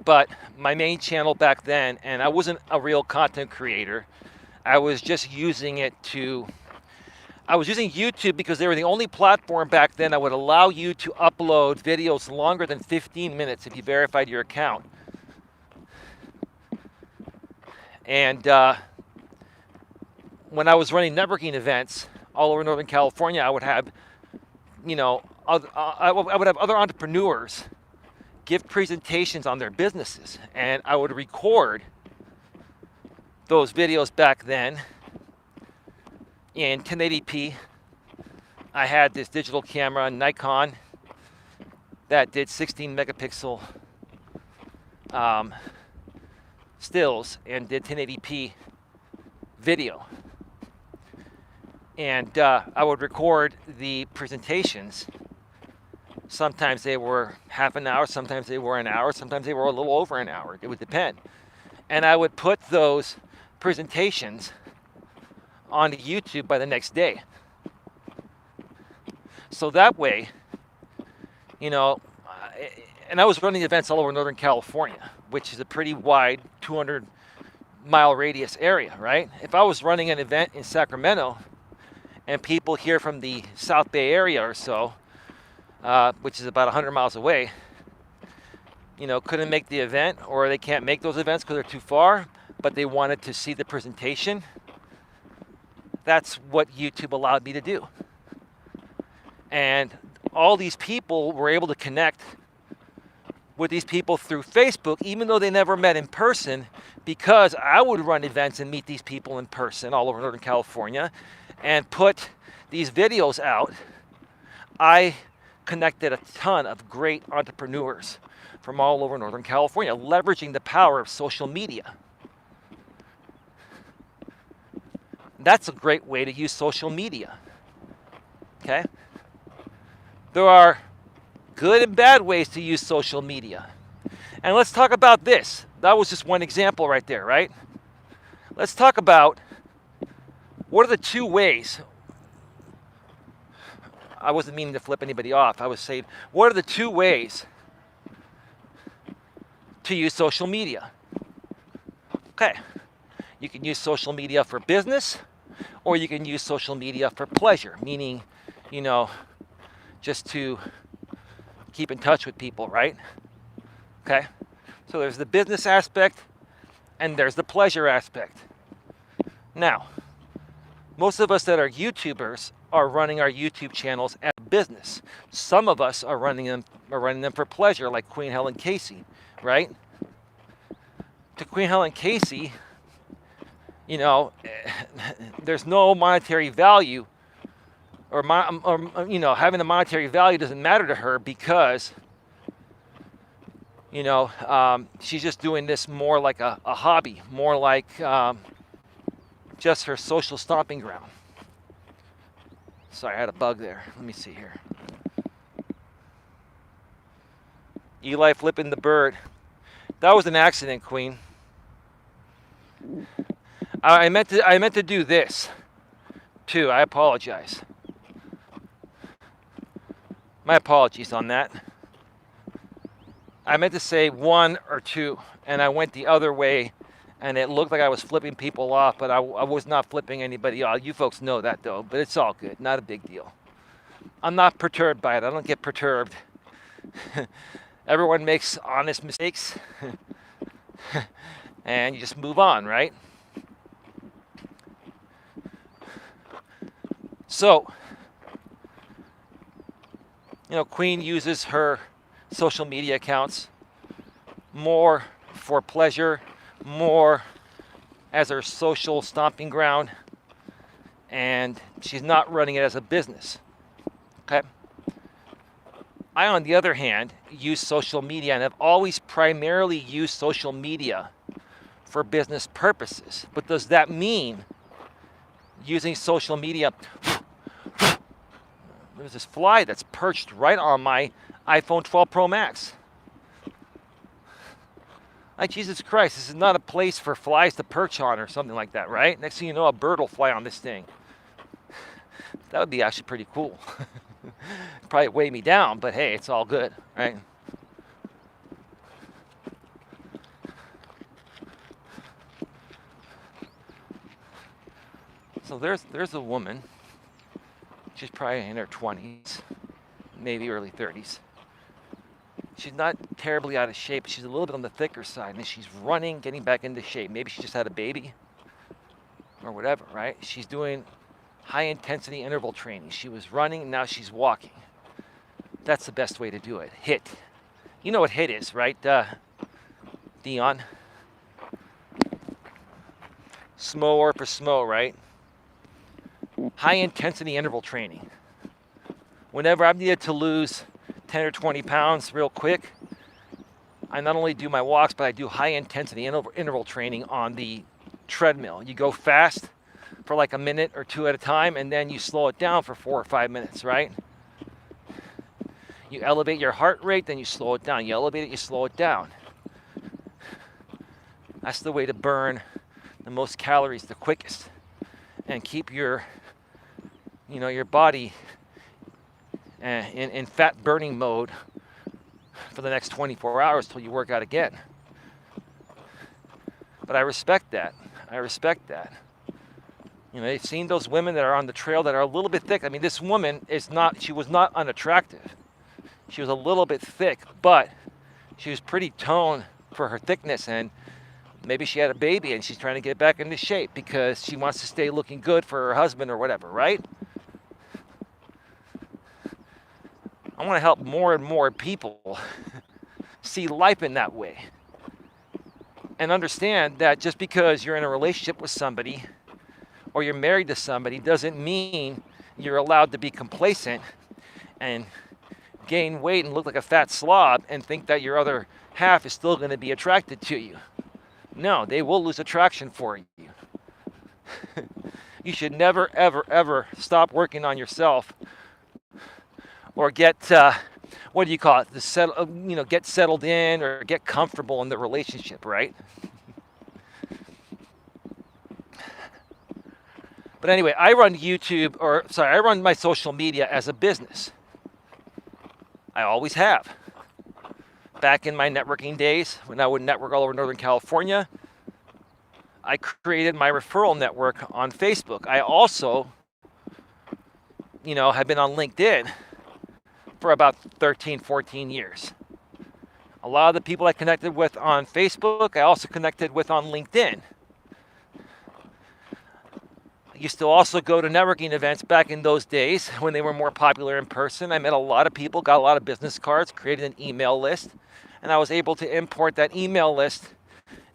S1: But my main channel back then, and I wasn't a real content creator, I was just using I was using YouTube because they were the only platform back then that would allow you to upload videos longer than 15 minutes if you verified your account. And when I was running networking events all over Northern California, I would have, I would have other entrepreneurs give presentations on their businesses, and I would record those videos back then in 1080p. I had this digital camera, Nikon, that did 16 megapixel stills and did 1080p video. And I would record the presentations. Sometimes they were half an hour, sometimes they were an hour, sometimes they were a little over an hour. It would depend. And I would put those presentations onto YouTube by the next day. So that way, and I was running events all over Northern California, which is a pretty wide 200-mile radius area, right? If I was running an event in Sacramento and people here from the South Bay area or so, which is about 100 miles away, couldn't make the event, or they can't make those events because they're too far, but they wanted to see the presentation, that's what YouTube allowed me to do. And all these people were able to connect with these people through Facebook, even though they never met in person, because I would run events and meet these people in person all over Northern California and put these videos out. I connected a ton of great entrepreneurs from all over Northern California, leveraging the power of social media. That's a great way to use social media. Okay? There are good and bad ways to use social media. And let's talk about this. That was just one example right there, right? Let's talk about what are the two ways. I wasn't meaning to flip anybody off. I was saying, what are the two ways to use social media? Okay. You can use social media for business, or you can use social media for pleasure, meaning, just to keep in touch with people, right? Okay. So there's the business aspect and there's the pleasure aspect. Now, most of us that are YouTubers are running our YouTube channels as a business. Some of us are running them for pleasure, like Queen Helen Casey, right? To Queen Helen Casey, there's no monetary value, or having a monetary value doesn't matter to her, because she's just doing this more like a hobby, more like just her social stomping ground. Sorry, I had a bug there. Let me see here. Eli flipping the bird. That was an accident, Queen. I meant to do this too. I apologize. My apologies on that. I meant to say 1 or 2, and I went the other way, and it looked like I was flipping people off, but I was not flipping anybody off. You folks know that, though, but it's all good. Not a big deal. I'm not perturbed by it. I don't get perturbed. Everyone makes honest mistakes, and you just move on, right? So, Queen uses her social media accounts more for pleasure, more as her social stomping ground, and she's not running it as a business. Okay? I, on the other hand, use social media and have always primarily used social media for business purposes. But does that mean using social media? There's this fly that's perched right on my iPhone 12 Pro Max. Like, Jesus Christ, this is not a place for flies to perch on or something like that, right? Next thing you know, a bird will fly on this thing. That would be actually pretty cool. Probably weigh me down, but hey, it's all good, right? So there's a woman. She's probably in her 20s, maybe early 30s. She's not terribly out of shape. She's a little bit on the thicker side, and she's running, getting back into shape. Maybe she just had a baby or whatever, right? She's doing high-intensity interval training. She was running, now she's walking. That's the best way to do it. HIIT. You know what HIIT is, right, Dion? SMO or for SMO, right? High-intensity interval training. Whenever I've needed to lose 10 or 20 pounds real quick, I not only do my walks, but I do high-intensity interval training on the treadmill. You go fast for like a minute or 2 at a time, and then you slow it down for 4 or 5 minutes, right? You elevate your heart rate, then you slow it down. You elevate it, you slow it down. That's the way to burn the most calories the quickest and keep your body in fat burning mode for the next 24 hours till you work out again. But I respect that. You've seen those women that are on the trail that are a little bit thick. I mean, this woman she was not unattractive. She was a little bit thick, but she was pretty toned for her thickness, and maybe she had a baby and she's trying to get back into shape because she wants to stay looking good for her husband or whatever, right? I want to help more and more people see life in that way and understand that just because you're in a relationship with somebody or you're married to somebody doesn't mean you're allowed to be complacent and gain weight and look like a fat slob and think that your other half is still going to be attracted to you. No, they will lose attraction for you. You should never, ever, ever stop working on yourself or get, what do you call it? Get settled in or get comfortable in the relationship, right? But anyway, I run my social media as a business. I always have. Back in my networking days, when I would network all over Northern California, I created my referral network on Facebook. I also, have been on LinkedIn for about 13, 14 years. A lot of the people I connected with on Facebook, I also connected with on LinkedIn. I used to also go to networking events back in those days when they were more popular in person. I met a lot of people, got a lot of business cards, created an email list, and I was able to import that email list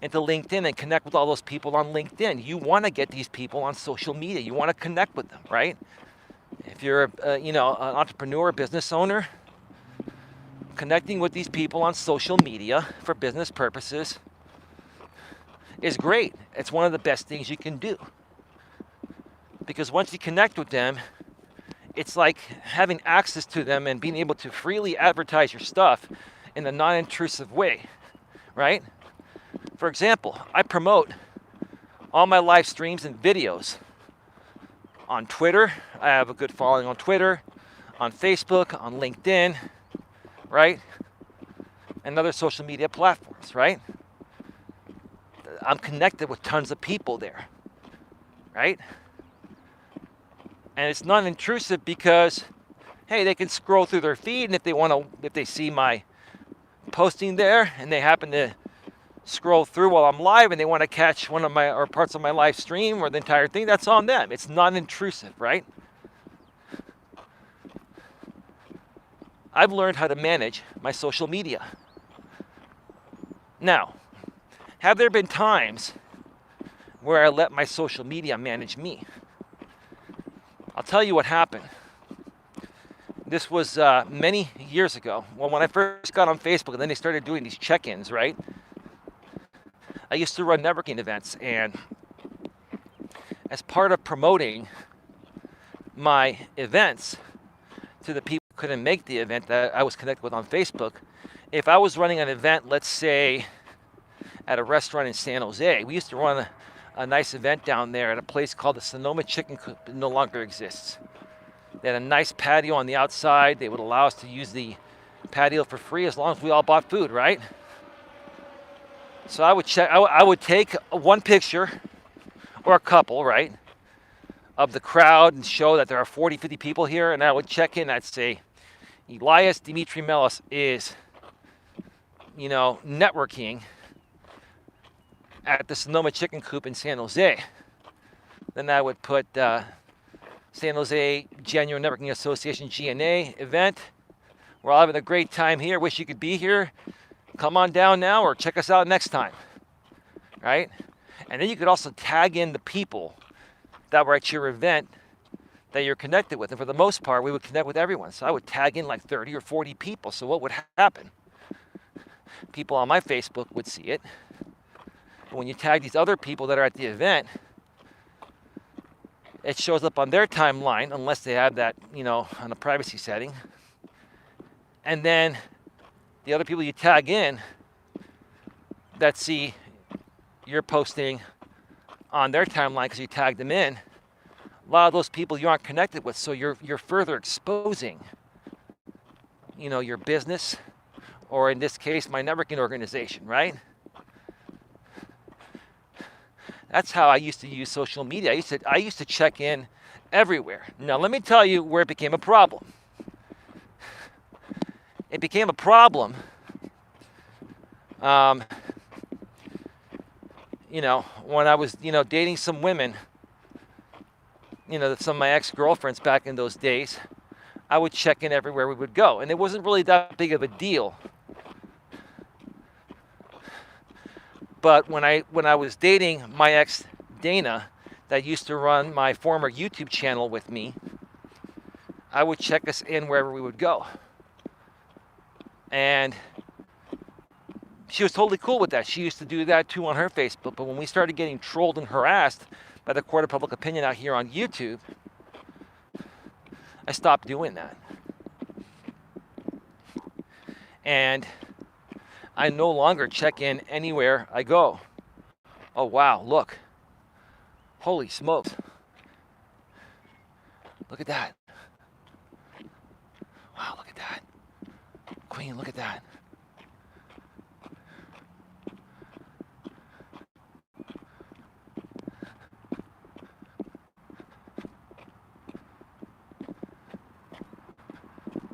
S1: into LinkedIn and connect with all those people on LinkedIn. You want to get these people on social media. You want to connect with them, right? If you're, an entrepreneur, business owner, connecting with these people on social media for business purposes is great. It's one of the best things you can do. Because once you connect with them, it's like having access to them and being able to freely advertise your stuff in a non-intrusive way, right? For example, I promote all my live streams and videos on Twitter. I have a good following on Twitter, on Facebook, on LinkedIn, right? And other social media platforms, right? I'm connected with tons of people there, right? And it's non-intrusive because, hey, they can scroll through their feed, and if they see my posting there and they happen to scroll through while I'm live and they want to catch one of my or parts of my live stream or the entire thing, that's on them. It's non-intrusive, right? I've learned how to manage my social media. Now, have there been times where I let my social media manage me? I'll tell you what happened. This was many years ago. Well, when I first got on Facebook, and then they started doing these check-ins, right? I used to run networking events, and as part of promoting my events to the people who couldn't make the event that I was connected with on Facebook, if I was running an event, let's say at a restaurant in San Jose, we used to run a nice event down there at a place called the Sonoma Chicken Coop. It no longer exists. They had a nice patio on the outside. They would allow us to use the patio for free as long as we all bought food, right? So I would take one picture or a couple, right, of the crowd and show that there are 40, 50 people here, and I would check in. I'd say, Elias Melas is, networking at the Sonoma Chicken Coop in San Jose. Then I would put San Jose Genuine Networking Association GNA event. We're all having a great time here. Wish you could be here. Come on down now or check us out next time, right? And then you could also tag in the people that were at your event that you're connected with. And for the most part, we would connect with everyone. So I would tag in like 30 or 40 people. So what would happen? People on my Facebook would see it. But when you tag these other people that are at the event, it shows up on their timeline, unless they have that, on a privacy setting. And then the other people you tag in that see you're posting on their timeline because you tagged them in, a lot of those people you aren't connected with, so you're further exposing, your business, or in this case, my networking organization, right? That's how I used to use social media. I used to check in everywhere. Now, let me tell you where it became a problem. It became a problem, when I was, dating some women, some of my ex-girlfriends back in those days. I would check in everywhere we would go, and it wasn't really that big of a deal. But when I was dating my ex Dana, that used to run my former YouTube channel with me, I would check us in wherever we would go. And she was totally cool with that. She used to do that too on her Facebook. But when we started getting trolled and harassed by the court of public opinion out here on YouTube, I stopped doing that. And I no longer check in anywhere I go. Oh, wow, look. Holy smokes. Look at that. Wow, look at that. Queen, look at that.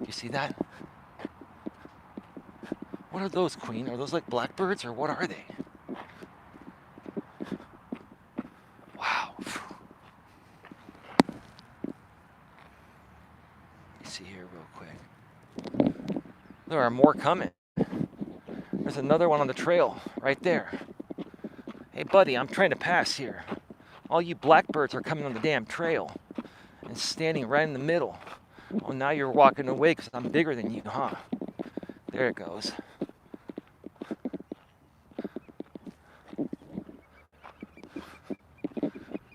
S1: You see that? What are those, Queen? Are those like blackbirds or what are they? Wow. Let me see here real quick. There are more coming. There's another one on the trail right there. Hey, buddy, I'm trying to pass here. All you blackbirds are coming on the damn trail and standing right in the middle. Oh, now you're walking away because I'm bigger than you, huh? There it goes.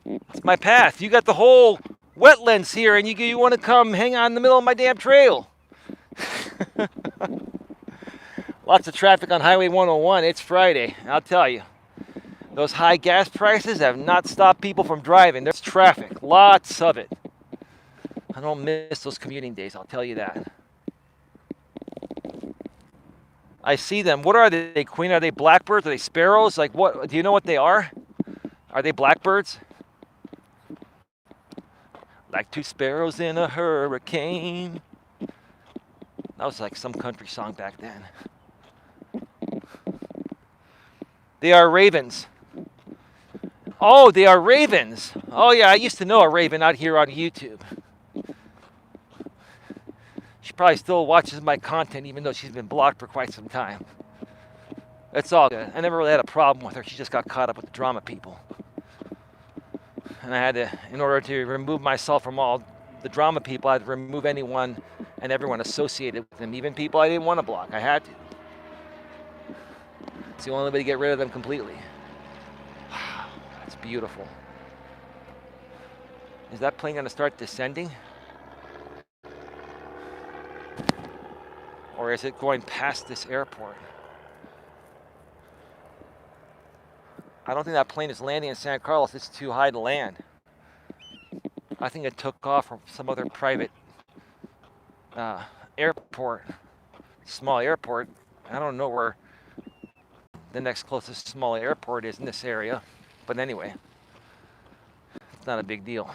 S1: It's my path. You got the whole wetlands here, and you want to come hang out in the middle of my damn trail. Lots of traffic on Highway 101. It's Friday. I'll tell you. Those high gas prices have not stopped people from driving. There's traffic. Lots of it. I don't miss those commuting days. I'll tell you that. I see them. What are they, Queen? Are they blackbirds? Are they sparrows? Like what? Do you know what they are? Are they blackbirds? Like two sparrows in a hurricane. That was like some country song back then. They are ravens. Oh, they are ravens. Oh yeah, I used to know a raven out here on YouTube. She probably still watches my content even though she's been blocked for quite some time. It's all good. I never really had a problem with her. She just got caught up with the drama people. And I had to, in order to remove myself from all the drama people, I had to remove anyone and everyone associated with them, even people I didn't want to block. I had to. It's the only way to get rid of them completely. Wow, that's beautiful. Is that plane going to start descending? Or is it going past this airport? I don't think that plane is landing in San Carlos. It's too high to land. I think it took off from some other private airport, small airport. I don't know where the next closest small airport is in this area. But anyway, it's not a big deal.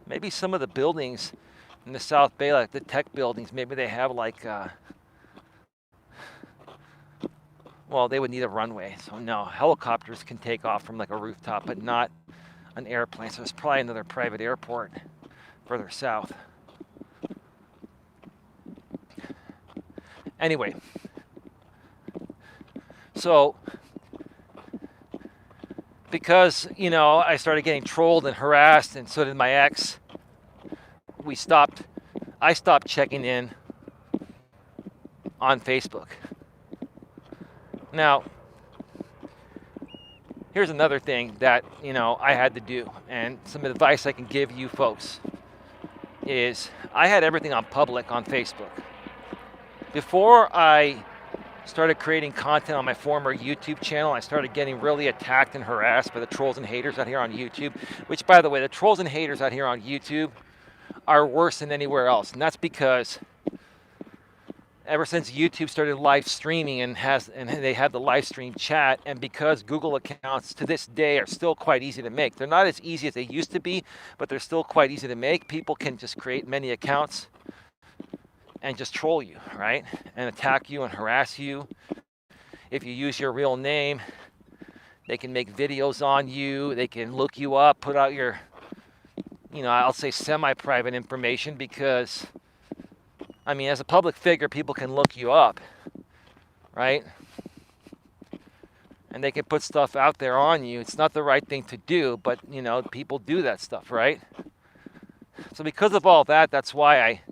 S1: Maybe some of the buildings in the South Bay, like the tech buildings, maybe they have like, well, they would need a runway. So no, helicopters can take off from like a rooftop, but not an airplane. So it's probably another private airport further south. Anyway, so because, you know, I started getting trolled and harassed, and so did my ex, I stopped checking in on Facebook. Now, here's another thing that, you know, I had to do, and some advice I can give you folks is I had everything on public on Facebook. Before I started creating content on my former YouTube channel, I started getting really attacked and harassed by the trolls and haters out here on YouTube, which, by the way, the trolls and haters out here on YouTube are worse than anywhere else. And that's because ever since YouTube started live streaming and they have the live stream chat, and because Google accounts to this day are still quite easy to make. They're not as easy as they used to be, but they're still quite easy to make. People can just create many accounts and just troll you, right? And attack you and harass you. If you use your real name, they can make videos on you. They can look you up, put out your, you know, I'll say semi-private information, because, I mean, as a public figure, people can look you up, right? And they can put stuff out there on you. It's not the right thing to do, but, you know, people do that stuff, right? So because of all that, that's why I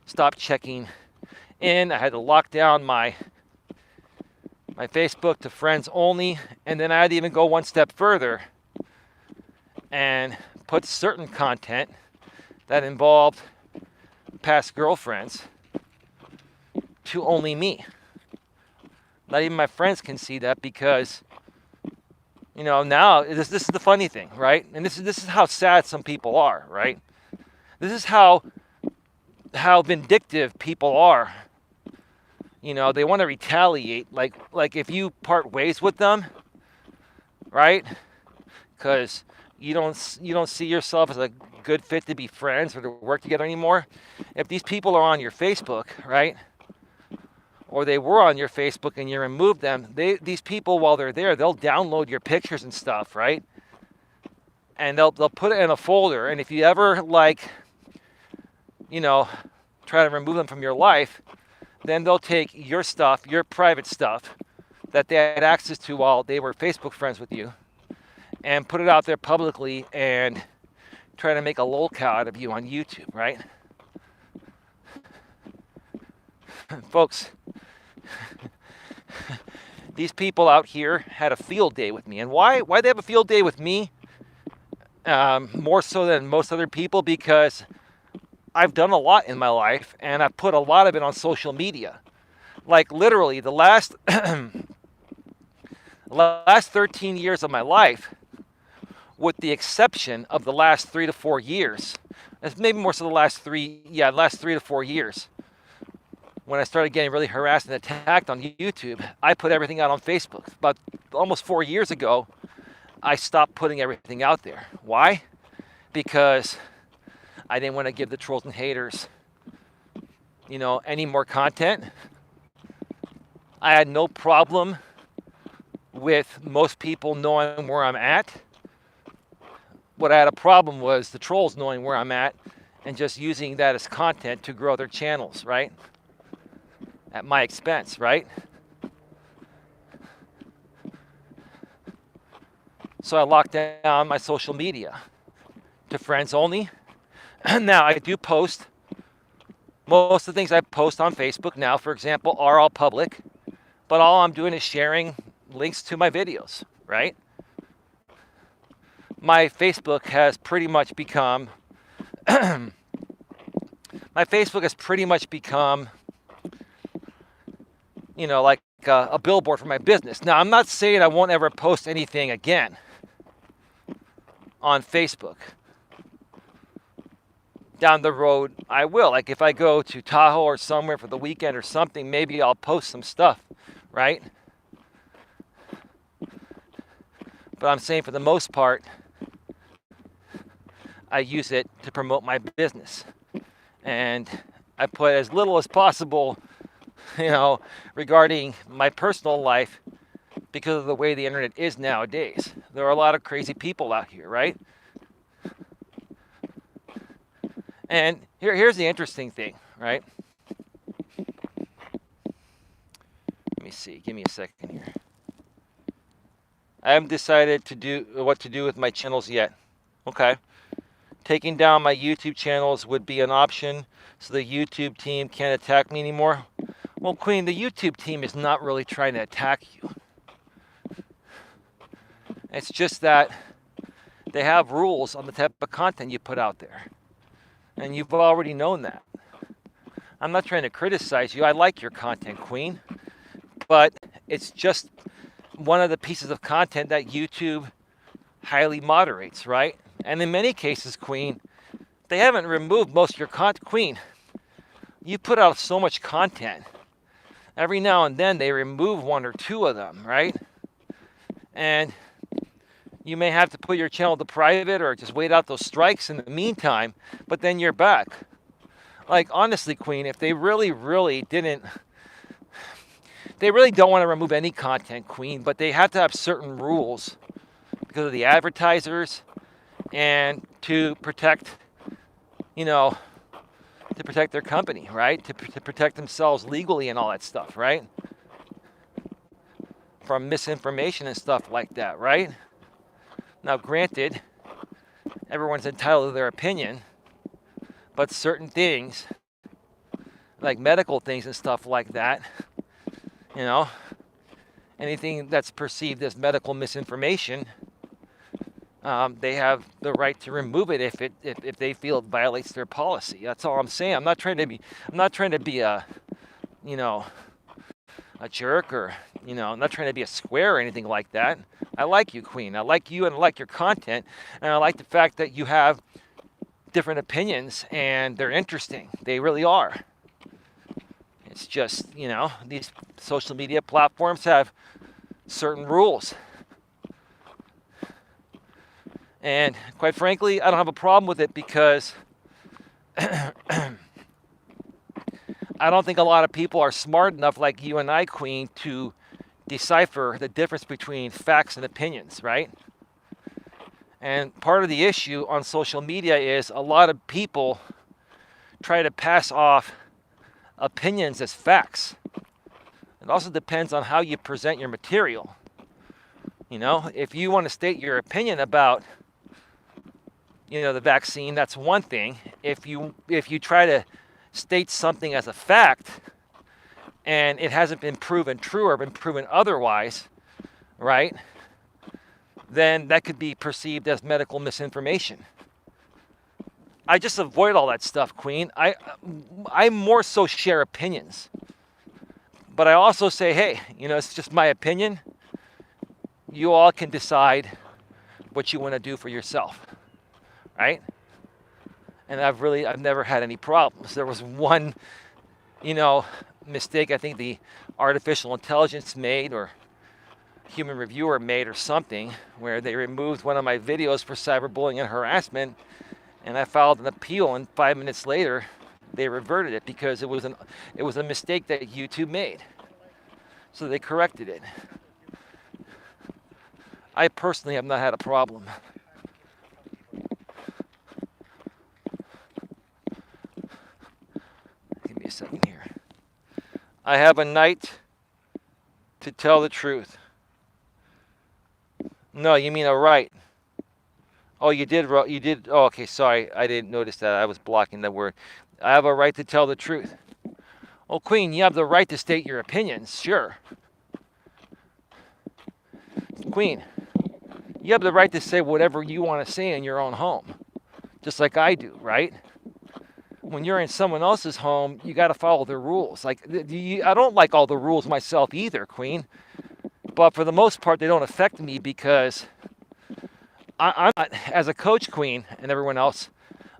S1: stopped checking in. I had to lock down my Facebook to friends only, and then I had to even go one step further and put certain content that involved past girlfriends to only me. Not even my friends can see that, because, you know, now this is the funny thing, right? And this is how sad some people are, right? This is how vindictive people are. You know, they want to retaliate. Like if you part ways with them, right? Because you don't see yourself as a good fit to be friends or to work together anymore. If these people are on your Facebook, right? Or they were on your Facebook and you removed them, these people, while they're there, they'll download your pictures and stuff, right? And they'll put it in a folder. And if you ever, like, you know, try to remove them from your life, then they'll take your stuff, your private stuff that they had access to while they were Facebook friends with you, and put it out there publicly and try to make a lolcow out of you on YouTube, right? Folks, these people out here had a field day with me. And why they have a field day with me? More so than most other people, because I've done a lot in my life, and I've put a lot of it on social media. Like literally the last 13 years of my life, with the exception of the last 3 to 4 years, it's maybe more so the last 3 to 4 years, when I started getting really harassed and attacked on YouTube, I put everything out on Facebook. About almost 4 years ago, I stopped putting everything out there. Why? Because I didn't want to give the trolls and haters, any more content. I had no problem with most people knowing where I'm at. What I had a problem was the trolls knowing where I'm at and just using that as content to grow their channels, right? At my expense, right? So I locked down my social media to friends only. Now I do post. Most of the things I post on Facebook now, for example, are all public, but all I'm doing is sharing links to my videos, right? My Facebook has pretty much become like a billboard for my business. Now, I'm not saying I won't ever post anything again on Facebook. Down the road, I will. Like if I go to Tahoe or somewhere for the weekend or something, maybe I'll post some stuff, right? But I'm saying for the most part, I use it to promote my business. And I put as little as possible, regarding my personal life, because of the way the internet is nowadays. There are a lot of crazy people out here, right? And here's the interesting thing, right? Let me see. Give me a second here. I haven't decided what to do with my channels yet. Okay. Taking down my YouTube channels would be an option so the YouTube team can't attack me anymore. Well, Queen, the YouTube team is not really trying to attack you. It's just that they have rules on the type of content you put out there. And you've already known that. I'm not trying to criticize you. I like your content, Queen. But it's just one of the pieces of content that YouTube highly moderates, right? And in many cases, Queen, they haven't removed most of your content. Queen, you put out so much content. Every now and then they remove 1 or 2 of them, right? And you may have to put your channel to private or just wait out those strikes in the meantime, but then you're back. Like, honestly, Queen, if they really don't want to remove any content, Queen, but they have to have certain rules because of the advertisers and to protect, to protect their company, right? To protect themselves legally and all that stuff, right? From misinformation and stuff like that, right? Now, granted, everyone's entitled to their opinion, but certain things, like medical things and stuff like that, anything that's perceived as medical misinformation, they have the right to remove it if they feel it violates their policy. That's all I'm saying. I'm not trying to be a jerk or I'm not trying to be a square or anything like that. I like you, Queen. I like you and I like your content, and I like the fact that you have different opinions and they're interesting. They really are. It's just, these social media platforms have certain rules. And quite frankly, I don't have a problem with it because I don't think a lot of people are smart enough like you and I, Queen, to decipher the difference between facts and opinions, right? And part of the issue on social media is a lot of people try to pass off opinions as facts. It also depends on how you present your material. If you want to state your opinion about the vaccine, that's one thing. If you try to state something as a fact and it hasn't been proven true or been proven otherwise, right? Then that could be perceived as medical misinformation. I just avoid all that stuff, Queen. I more so share opinions. But I also say, hey, it's just my opinion. You all can decide what you want to do for yourself, right? And I've never had any problems. There was one, mistake I think the artificial intelligence made, or human reviewer made, or something, where they removed one of my videos for cyberbullying and harassment, and I filed an appeal, and 5 minutes later they reverted it because it was a mistake that YouTube made. So they corrected it. I personally have not had a problem. Give me a second here. I have a right to tell the truth. No, you mean a right. Oh, you did. Oh, okay, sorry. I didn't notice that. I was blocking the word. I have a right to tell the truth. Oh, Queen, you have the right to state your opinions. Sure. Queen, you have the right to say whatever you want to say in your own home. Just like I do, right? When you're in someone else's home, you got to follow their rules. Like, I don't like all the rules myself either, Queen. But for the most part, they don't affect me because I'm not, as a coach, Queen, and everyone else,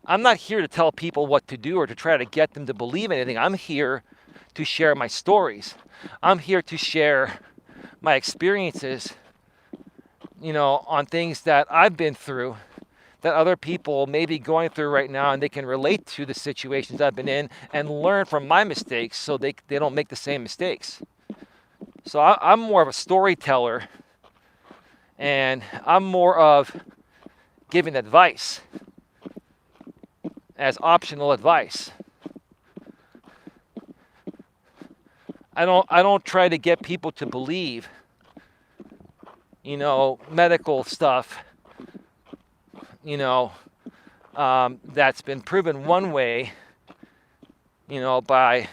S1: I'm not here to tell people what to do or to try to get them to believe anything. I'm here to share my stories. I'm here to share my experiences, on things that I've been through that other people may be going through right now, and they can relate to the situations I've been in and learn from my mistakes so they don't make the same mistakes. So I'm more of a storyteller, and I'm more of giving advice as optional advice. I don't try to get people to believe, medical stuff, that's been proven one way, by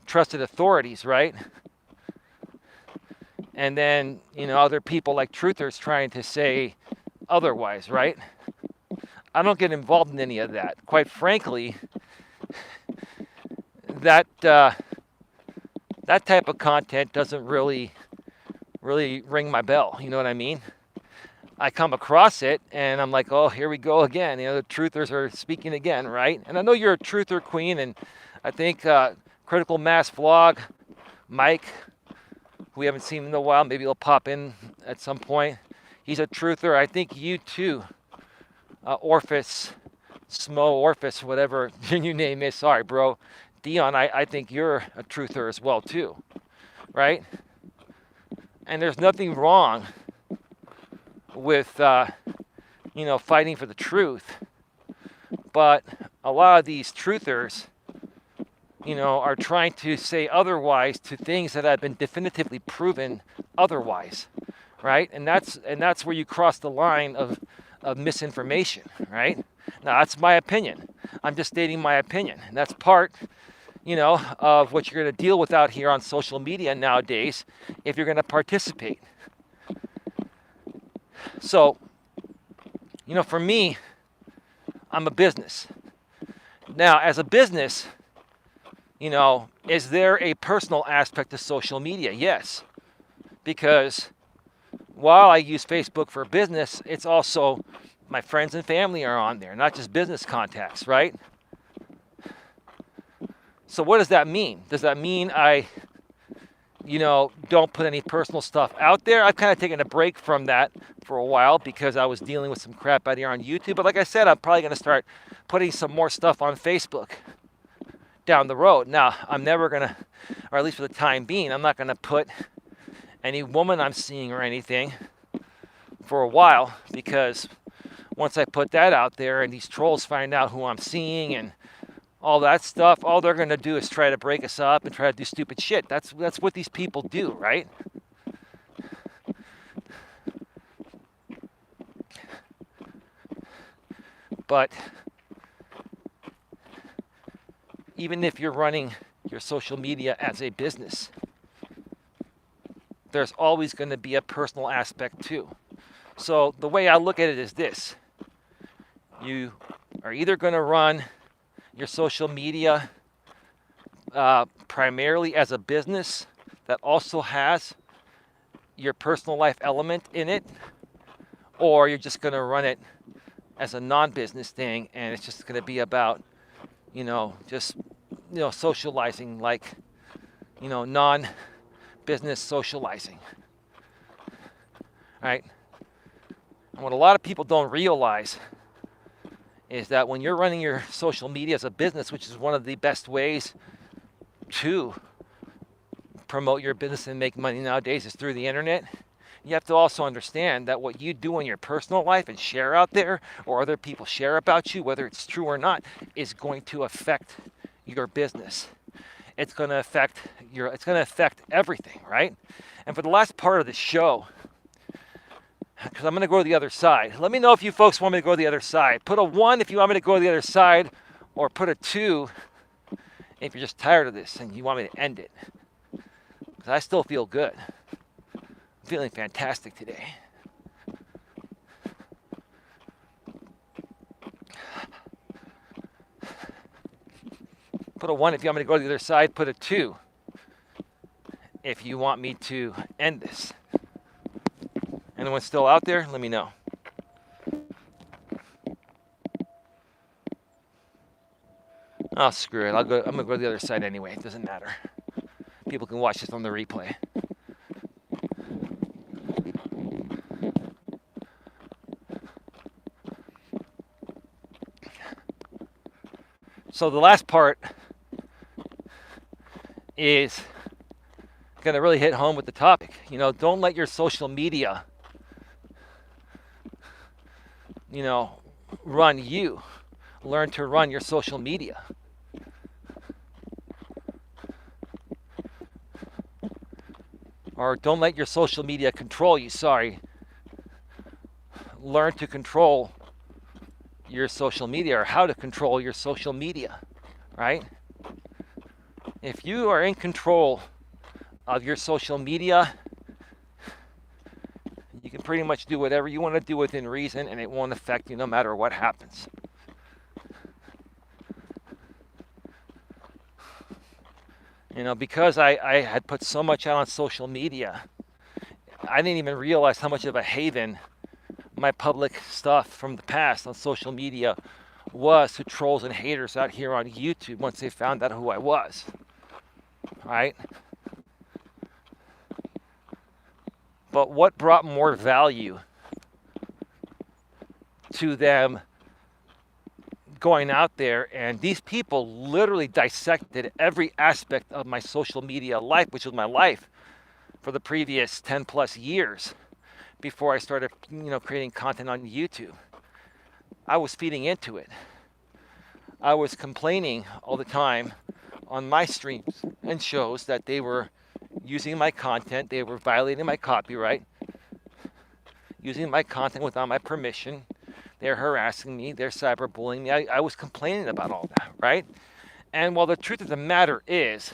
S1: trusted authorities, right? And then, other people like truthers trying to say otherwise, right? I don't get involved in any of that. Quite frankly, that type of content doesn't really ring my bell. You know what I mean? I come across it and I'm like, oh, here we go again. The truthers are speaking again, right? And I know you're a truther, Queen, and I think Critical Mass Vlog, Mike, who we haven't seen in a while, maybe he'll pop in at some point. He's a truther. I think you too, Orphis, Orphis, whatever your new name is. Sorry, bro. Dion, I think you're a truther as well too, right? And there's nothing wrong with, fighting for the truth. But a lot of these truthers, are trying to say otherwise to things that have been definitively proven otherwise, right? And that's where you cross the line of misinformation, right? Now, that's my opinion. I'm just stating my opinion. And that's part, of what you're going to deal with out here on social media nowadays if you're going to participate. So, for me, I'm a business. Now, as a business, is there a personal aspect to social media? Yes. Because while I use Facebook for business, it's also my friends and family are on there, not just business contacts, right? So what does that mean? Does that mean I, don't put any personal stuff out there? I've kind of taken a break from that for a while because I was dealing with some crap out here on YouTube. But like I said, I'm probably going to start putting some more stuff on Facebook down the road. Now, I'm never going to, or at least for the time being, I'm not going to put any woman I'm seeing or anything for a while, because once I put that out there and these trolls find out who I'm seeing and all that stuff, all they're going to do is try to break us up and try to do stupid shit. That's what these people do, right? But even if you're running your social media as a business, there's always going to be a personal aspect too. So the way I look at it is this. You are either going to run your social media primarily as a business that also has your personal life element in it, or you're just going to run it as a non-business thing and it's just going to be about, just, socializing, like, non-business socializing, right? And what a lot of people don't realize is that when you're running your social media as a business, which is one of the best ways to promote your business and make money nowadays is through the internet, you have to also understand that what you do in your personal life and share out there, or other people share about you, whether it's true or not, is going to affect your business. It's going to affect everything, right? And for the last part of the show, because I'm going to go to the other side. Let me know if you folks want me to go to the other side. Put a 1 if you want me to go to the other side, or put a 2 if you're just tired of this and you want me to end it. Because I still feel good. I'm feeling fantastic today. Put a 1 if you want me to go to the other side. Put a 2 if you want me to end this. Anyone still out there? Let me know. Oh, screw it. I'm going to go to the other side anyway. It doesn't matter. People can watch this on the replay. So the last part is going to really hit home with the topic. Don't let your social media, run you. Learn to run your social media. Or don't let your social media control you. Sorry. Learn to control your social media, or how to control your social media, right? If you are in control of your social media, you can pretty much do whatever you want to do within reason, and it won't affect you no matter what happens. Because I had put so much out on social media, I didn't even realize how much of a haven my public stuff from the past on social media was to trolls and haters out here on YouTube once they found out who I was, right? But what brought more value to them going out there, and these people literally dissected every aspect of my social media life, which was my life for the previous 10 plus years before I started, creating content on YouTube. I was feeding into it. I was complaining all the time on my streams and shows that they were using my content, they were violating my copyright, using my content without my permission. They're harassing me, they're cyberbullying me. I was complaining about all that, right? And while the truth of the matter is,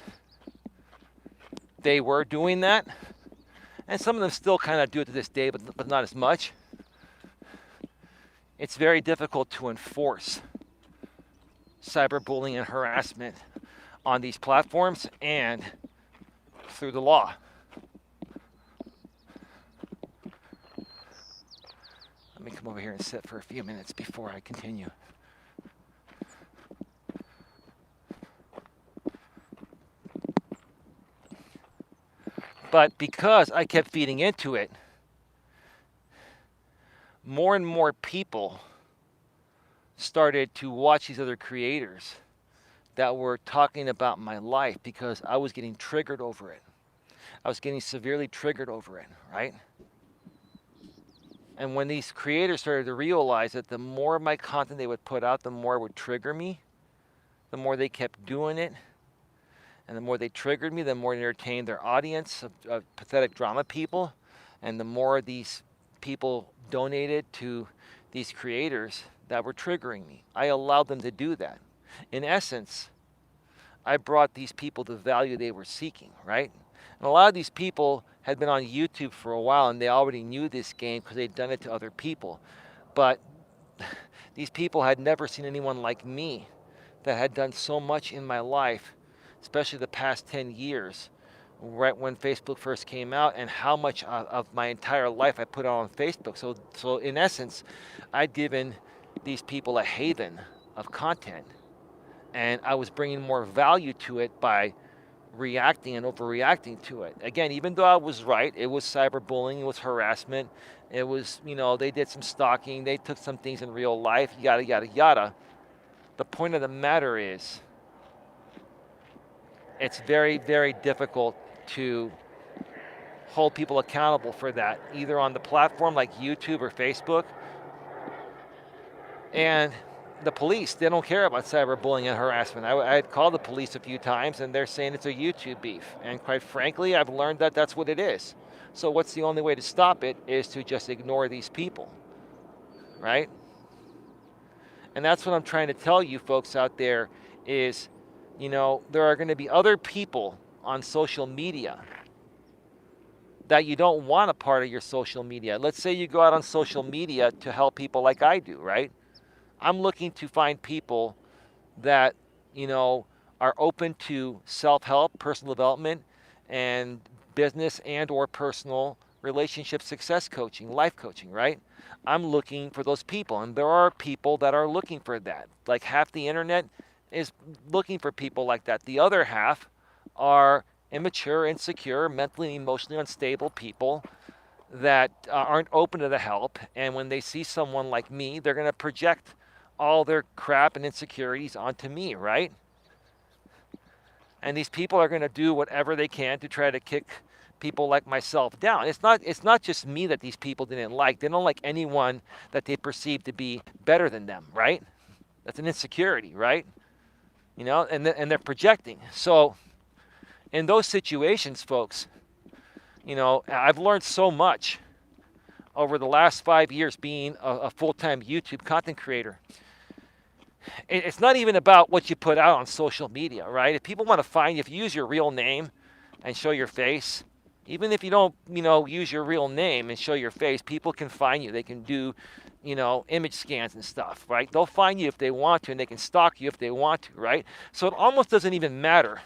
S1: they were doing that, and some of them still kind of do it to this day, but not as much. It's very difficult to enforce cyberbullying and harassment on these platforms and through the law. Let me come over here and sit for a few minutes before I continue. But because I kept feeding into it, more and more people started to watch these other creators that were talking about my life because I was getting triggered over it. I was getting severely triggered over it, right? And when these creators started to realize that the more of my content they would put out, the more it would trigger me, the more they kept doing it, and the more they triggered me, the more they entertained their audience of pathetic drama people, and the more these people donated to these creators that were triggering me. I allowed them to do that. In essence, I brought these people the value they were seeking, right? And a lot of these people had been on YouTube for a while, and they already knew this game because they'd done it to other people. But these people had never seen anyone like me that had done so much in my life especially the past 10 years, right when Facebook first came out, and how much of my entire life I put out on Facebook. So in essence, I'd given these people a haven of content, and I was bringing more value to it by reacting and overreacting to it. Again, even though I was right, it was cyberbullying, it was harassment, it was, they did some stalking, they took some things in real life, yada, yada, yada. The point of the matter is, it's very, very difficult to hold people accountable for that, either on the platform like YouTube or Facebook. And the police, they don't care about cyberbullying and harassment. I had called the police a few times, and they're saying it's a YouTube beef. And quite frankly, I've learned that that's what it is. So what's the only way to stop it is to just ignore these people, right? And that's what I'm trying to tell you folks out there is, there are going to be other people on social media that you don't want a part of your social media. Let's say you go out on social media to help people like I do, right? I'm looking to find people that, are open to self-help, personal development, and business and or personal relationship success coaching, life coaching, right? I'm looking for those people, and there are people that are looking for that. Like half the internet is looking for people like that. The other half are immature, insecure, mentally and emotionally unstable people that aren't open to the help. And when they see someone like me, they're going to project all their crap and insecurities onto me, right? And these people are going to do whatever they can to try to kick people like myself down. It's not just me that these people didn't like. They don't like anyone that they perceive to be better than them, right? That's an insecurity, right? And they're projecting. So in those situations, folks, I've learned so much over the last 5 years being a full-time YouTube content creator. It's not even about what you put out on social media, right? If people want to find you, if you use your real name and show your face, even if you don't, use your real name and show your face, people can find you. They can do, image scans and stuff, right? They'll find you if they want to, and they can stalk you if they want to, right? So it almost doesn't even matter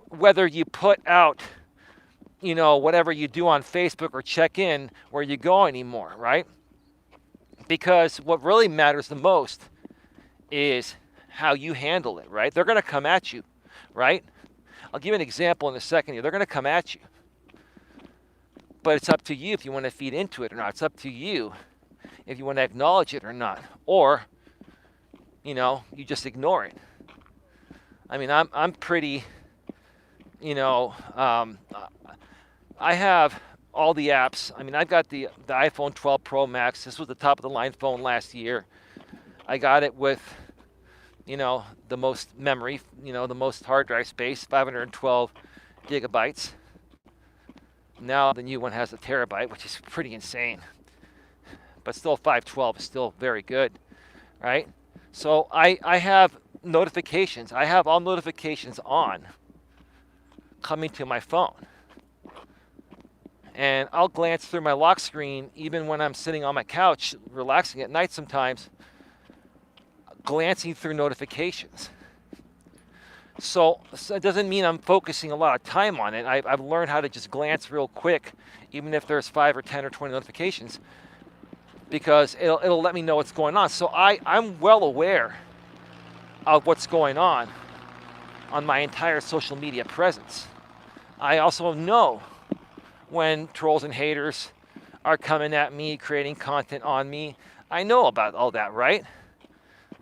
S1: whether you put out, whatever you do on Facebook or check in where you go anymore, right? Because what really matters the most is how you handle it, right? They're going to come at you, right? I'll give you an example in a second here. They're going to come at you. But it's up to you if you want to feed into it or not. It's up to you if you want to acknowledge it or not. Or, you just ignore it. I mean, I'm pretty, I have all the apps. I mean, I've got the iPhone 12 Pro Max. This was the top of the line phone last year. I got it with, the most memory, the most hard drive space, 512 gigabytes. Now the new one has a terabyte, which is pretty insane. But still 512 is still very good, right? So I have notifications. I have all notifications on coming to my phone. And I'll glance through my lock screen even when I'm sitting on my couch relaxing at night sometimes, glancing through notifications. So it doesn't mean I'm focusing a lot of time on it. I've learned how to just glance real quick, even if there's 5 or 10 or 20 notifications, because it'll let me know what's going on. So I'm well aware of what's going on my entire social media presence. I also know when trolls and haters are coming at me, creating content on me. I know about all that, right?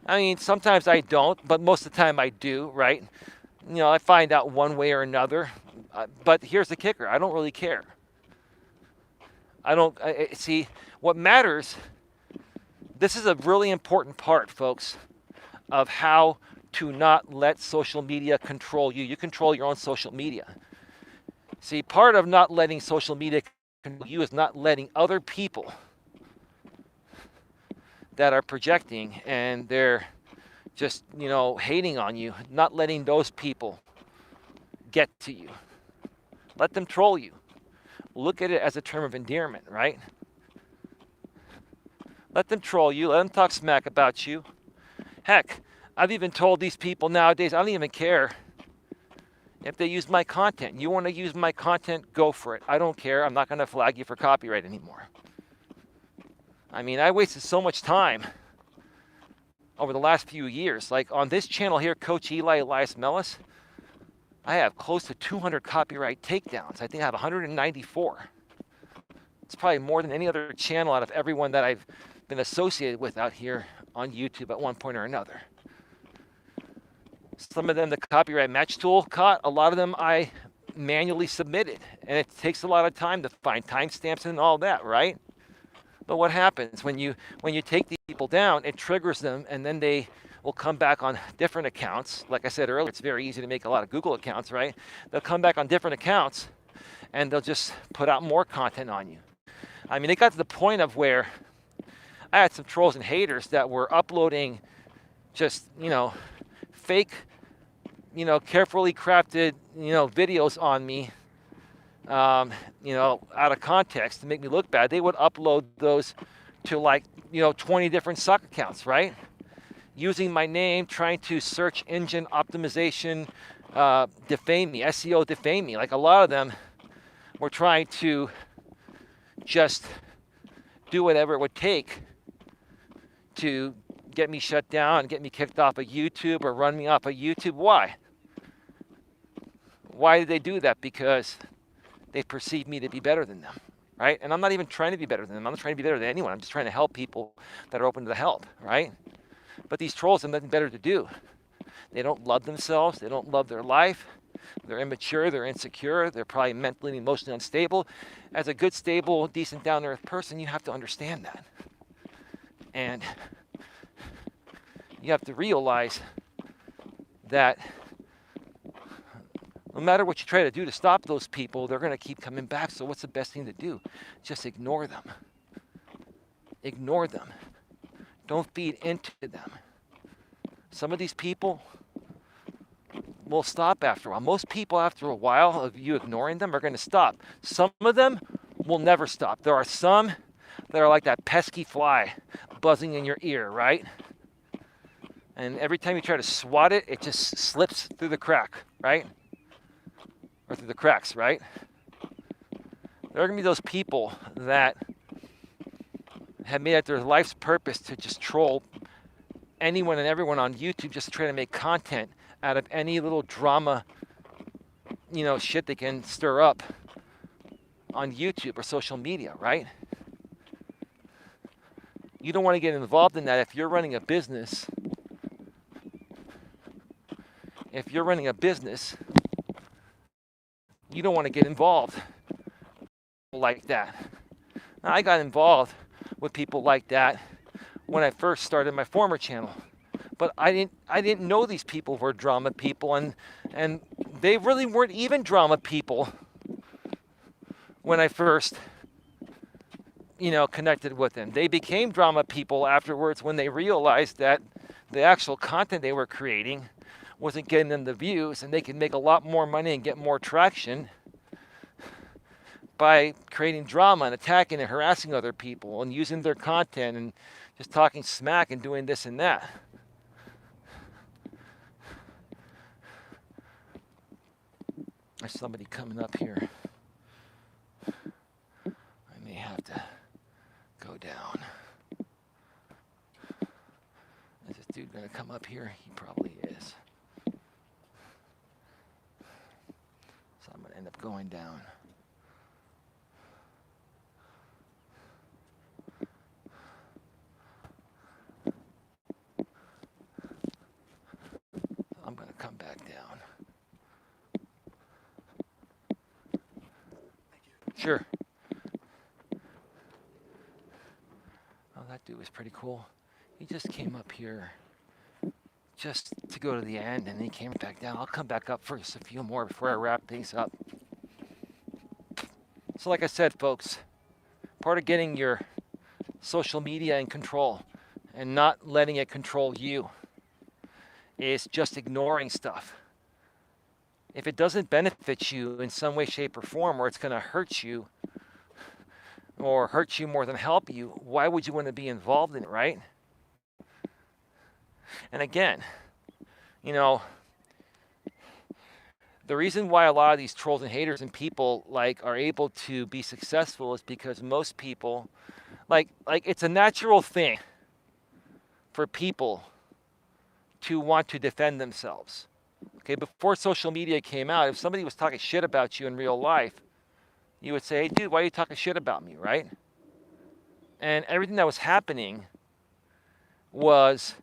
S1: I mean, sometimes I don't, but most of the time I do, right? I find out one way or another. But here's the kicker. I don't really care. See, what matters, this is a really important part, folks, of how to not let social media control you. You control your own social media. See, part of not letting social media control you is not letting other people that are projecting and they're just, hating on you, not letting those people get to you. Let them troll you. Look at it as a term of endearment, right? Let them troll you. Let them talk smack about you. Heck, I've even told these people nowadays, I don't even care If they use my content, you want to use my content, go for it. I don't care. I'm not going to flag you for copyright anymore. I mean, I wasted so much time over the last few years. Like on this channel here, Coach Eli, Elias Melas, I have close to 200 copyright takedowns. I think I have 194. It's probably more than any other channel out of everyone that I've been associated with out here on YouTube at one point or another. Some of them the copyright match tool caught. A lot of them I manually submitted. And it takes a lot of time to find timestamps and all that, right? But what happens when you take these people down, it triggers them, and then they will come back on different accounts. Like I said earlier, it's very easy to make a lot of Google accounts, right? They'll come back on different accounts, and they'll just put out more content on you. I mean, it got to the point of where I had some trolls and haters that were uploading just, fake, carefully crafted, videos on me, out of context to make me look bad. They would upload those to 20 different stock accounts, right? Using my name, trying to search engine optimization, defame me, SEO defame me. Like a lot of them were trying to just do whatever it would take to get me shut down, get me kicked off of YouTube or run me off of YouTube. Why? Why did they do that? Because they perceive me to be better than them, right? And I'm not even trying to be better than them. I'm not trying to be better than anyone. I'm just trying to help people that are open to the help, right? But these trolls have nothing better to do. They don't love themselves. They don't love their life. They're immature. They're insecure. They're probably mentally and emotionally unstable. As a good, stable, decent, down-to-earth person, you have to understand that. And you have to realize that no matter what you try to do to stop those people, they're going to keep coming back. So what's the best thing to do? Just ignore them. Ignore them. Don't feed into them. Some of these people will stop after a while. Most people, after a while of you ignoring them, are going to stop. Some of them will never stop. There are some that are like that pesky fly buzzing in your ear, right? And every time you try to swat it, it just slips through the crack, right? Or through the cracks, right? There are going to be those people that have made it their life's purpose to just troll anyone and everyone on YouTube just to try to make content out of any little drama, shit they can stir up on YouTube or social media, right? You don't want to get involved in that if you're running a business. If you're running a business, you don't want to get involved like that. Now, I got involved with people like that when I first started my former channel, but I didn't know these people were drama people, and they really weren't even drama people when I first connected with them. They became drama people afterwards when they realized that the actual content they were creating wasn't getting them the views, and they could make a lot more money and get more traction by creating drama and attacking and harassing other people and using their content and just talking smack and doing this and that. There's somebody coming up here. I may have to go down. Is this dude gonna come up here? He probably is. So I'm gonna end up going down. I'm gonna come back down. Sure. Oh, that dude was pretty cool. He just came up here just to go to the end, and he came back down. I'll come back up for just a few more before I wrap things up. So like I said, folks, part of getting your social media in control and not letting it control you is just ignoring stuff. If it doesn't benefit you in some way, shape, or form, or it's going to hurt you, or hurt you more than help you, why would you want to be involved in it, right? And again, The reason why a lot of these trolls and haters and people like are able to be successful is because most people like it's a natural thing for people to want to defend themselves. Okay, before social media came out, if somebody was talking shit about you in real life, you would say, "Hey, dude, why are you talking shit about me?" Right? And everything that was happening was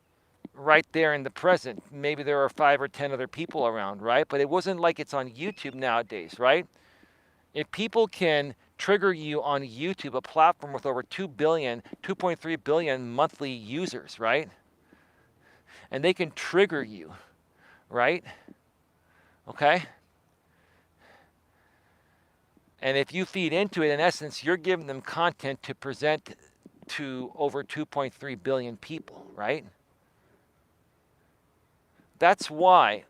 S1: right there in the present. Maybe there are 5 or 10 other people around, right? But it wasn't like it's on YouTube nowadays, right? If people can trigger you on YouTube, a platform with over 2.3 billion monthly users, right? And they can trigger you, right? Okay? And if you feed into it, in essence, you're giving them content to present to over 2.3 billion people, right? That's why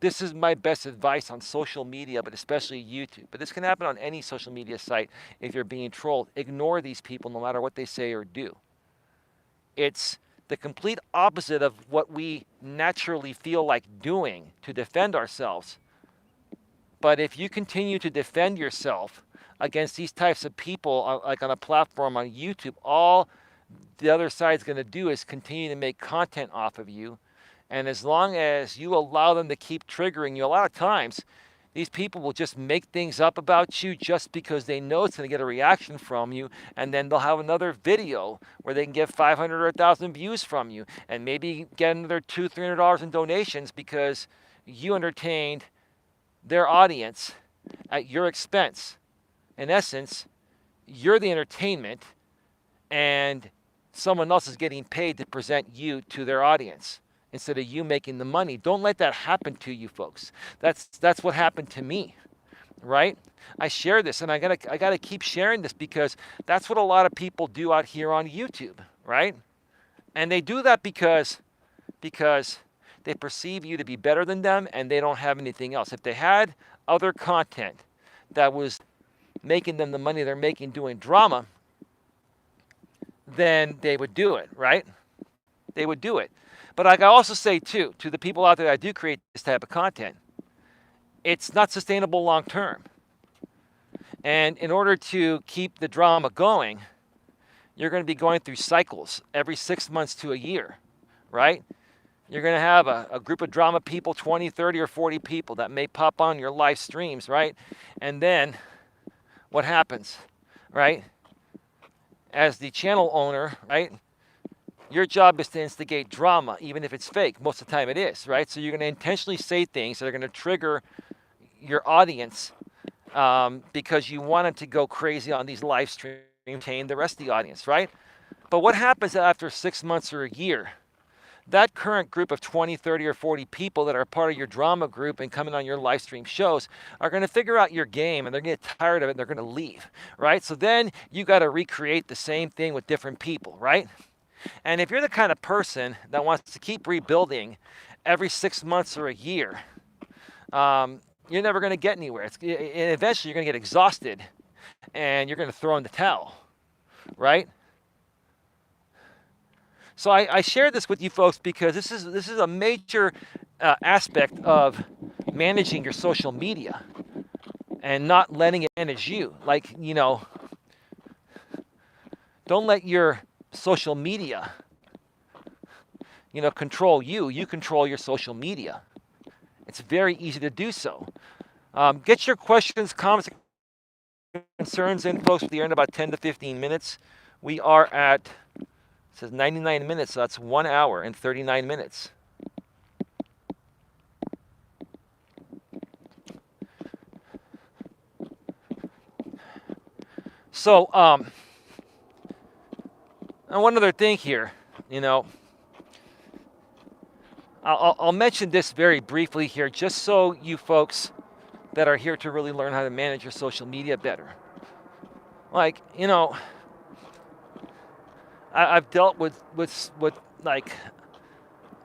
S1: this is my best advice on social media, but especially YouTube. But this can happen on any social media site if you're being trolled. Ignore these people no matter what they say or do. It's the complete opposite of what we naturally feel like doing to defend ourselves. But if you continue to defend yourself against these types of people, like on a platform on YouTube, all the other side's going to do is continue to make content off of you. And as long as you allow them to keep triggering you, a lot of times these people will just make things up about you just because they know it's going to get a reaction from you. And then they'll have another video where they can get 500 or 1,000 views from you and maybe get another $200, $300 in donations because you entertained their audience at your expense. In essence, you're the entertainment and someone else is getting paid to present you to their audience instead of you making the money. Don't let that happen to you folks. That's what happened to me, right? I share this and I gotta keep sharing this because that's what a lot of people do out here on YouTube, right? And they do that because they perceive you to be better than them and they don't have anything else. If they had other content that was making them the money they're making doing drama, then they would do it, right? They would do it. But like I also say too, to the people out there that do create this type of content, it's not sustainable long term. And in order to keep the drama going, you're going to be going through cycles every 6 months to a year, right? You're going to have a group of drama people, 20, 30, or 40 people that may pop on your live streams, right? And then what happens, right? As the channel owner, right? Your job is to instigate drama, even if it's fake. Most of the time it is, right? So you're going to intentionally say things that are going to trigger your audience because you want them to go crazy on these live streams, entertain the rest of the audience, right? But what happens after 6 months or a year? That current group of 20, 30, or 40 people that are part of your drama group and coming on your live stream shows are going to figure out your game and they're going to get tired of it and they're going to leave, right? So then you got to recreate the same thing with different people, right? And if you're the kind of person that wants to keep rebuilding every 6 months or a year, you're never going to get anywhere. Eventually, you're going to get exhausted, and you're going to throw in the towel, right? So I share this with you folks because this is a major aspect of managing your social media and not letting it manage you. Like, you know, don't let your social media, you know, control you. You control your social media. It's very easy to do so. Get your questions, comments, concerns in, folks, with the in about 10 to 15 minutes. We are at, it says 99 minutes, so that's 1 hour and 39 minutes. So, and one other thing here, you know, I'll mention this very briefly here, just so you folks that are here to really learn how to manage your social media better. Like, you know, I've dealt with like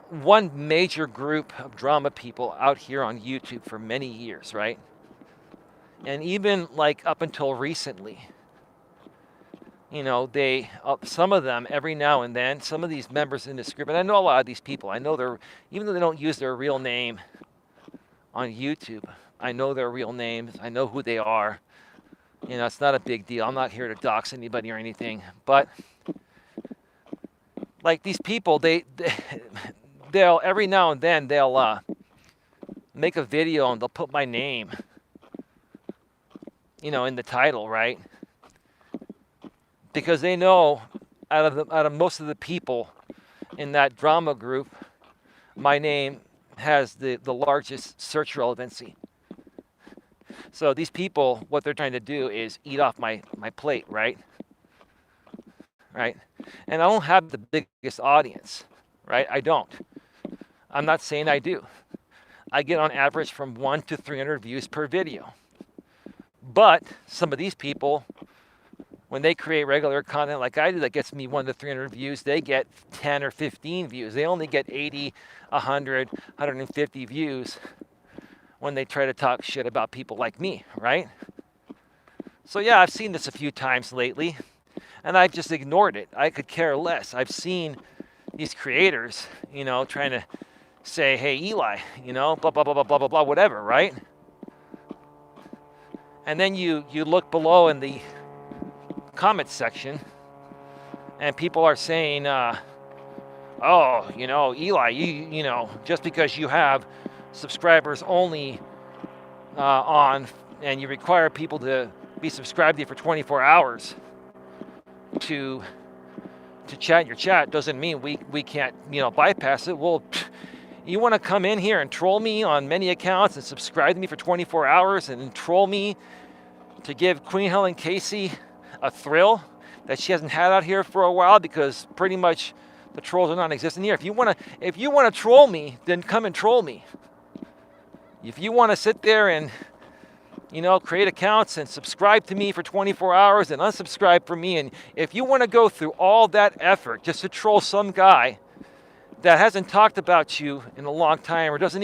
S1: one major group of drama people out here on YouTube for many years, right? And even like up until recently, you know, they, some of them every now and then, some of these members in this group, and I know a lot of these people, I know they're, even though they don't use their real name on YouTube. I know their real names. I know who they are. It's not a big deal. I'm not here to dox anybody or anything. But like these people, they'll every now and then they'll make a video and they'll put my name, in the title, right? Because they know out of most of the people in that drama group, my name has the largest search relevancy. So these people, what they're trying to do is eat off my plate, right? Right? And I don't have the biggest audience, right? I don't. I'm not saying I do. I get on average from 100 to 300 views per video. But some of these people, when they create regular content like I do that gets me 100 to 300 views, they get 10 or 15 views. They only get 80, 100, 150 views when they try to talk shit about people like me, right? So yeah, I've seen this a few times lately, and I've just ignored it. I could care less. I've seen these creators, trying to say, hey, Eli, blah, blah, blah, blah, blah, blah, blah, whatever, right? And then you look below in the comments section, and people are saying, oh, Eli, you just because you have subscribers only on, and you require people to be subscribed to you for 24 hours to chat in your chat, doesn't mean we can't, bypass it. Well, you want to come in here and troll me on many accounts and subscribe to me for 24 hours and troll me to give Queen Helen Casey a thrill that she hasn't had out here for a while because pretty much the trolls are non-existent here. If you want to troll me, then come and troll me. If you want to sit there and create accounts and subscribe to me for 24 hours and unsubscribe from me, and if you want to go through all that effort just to troll some guy that hasn't talked about you in a long time or doesn't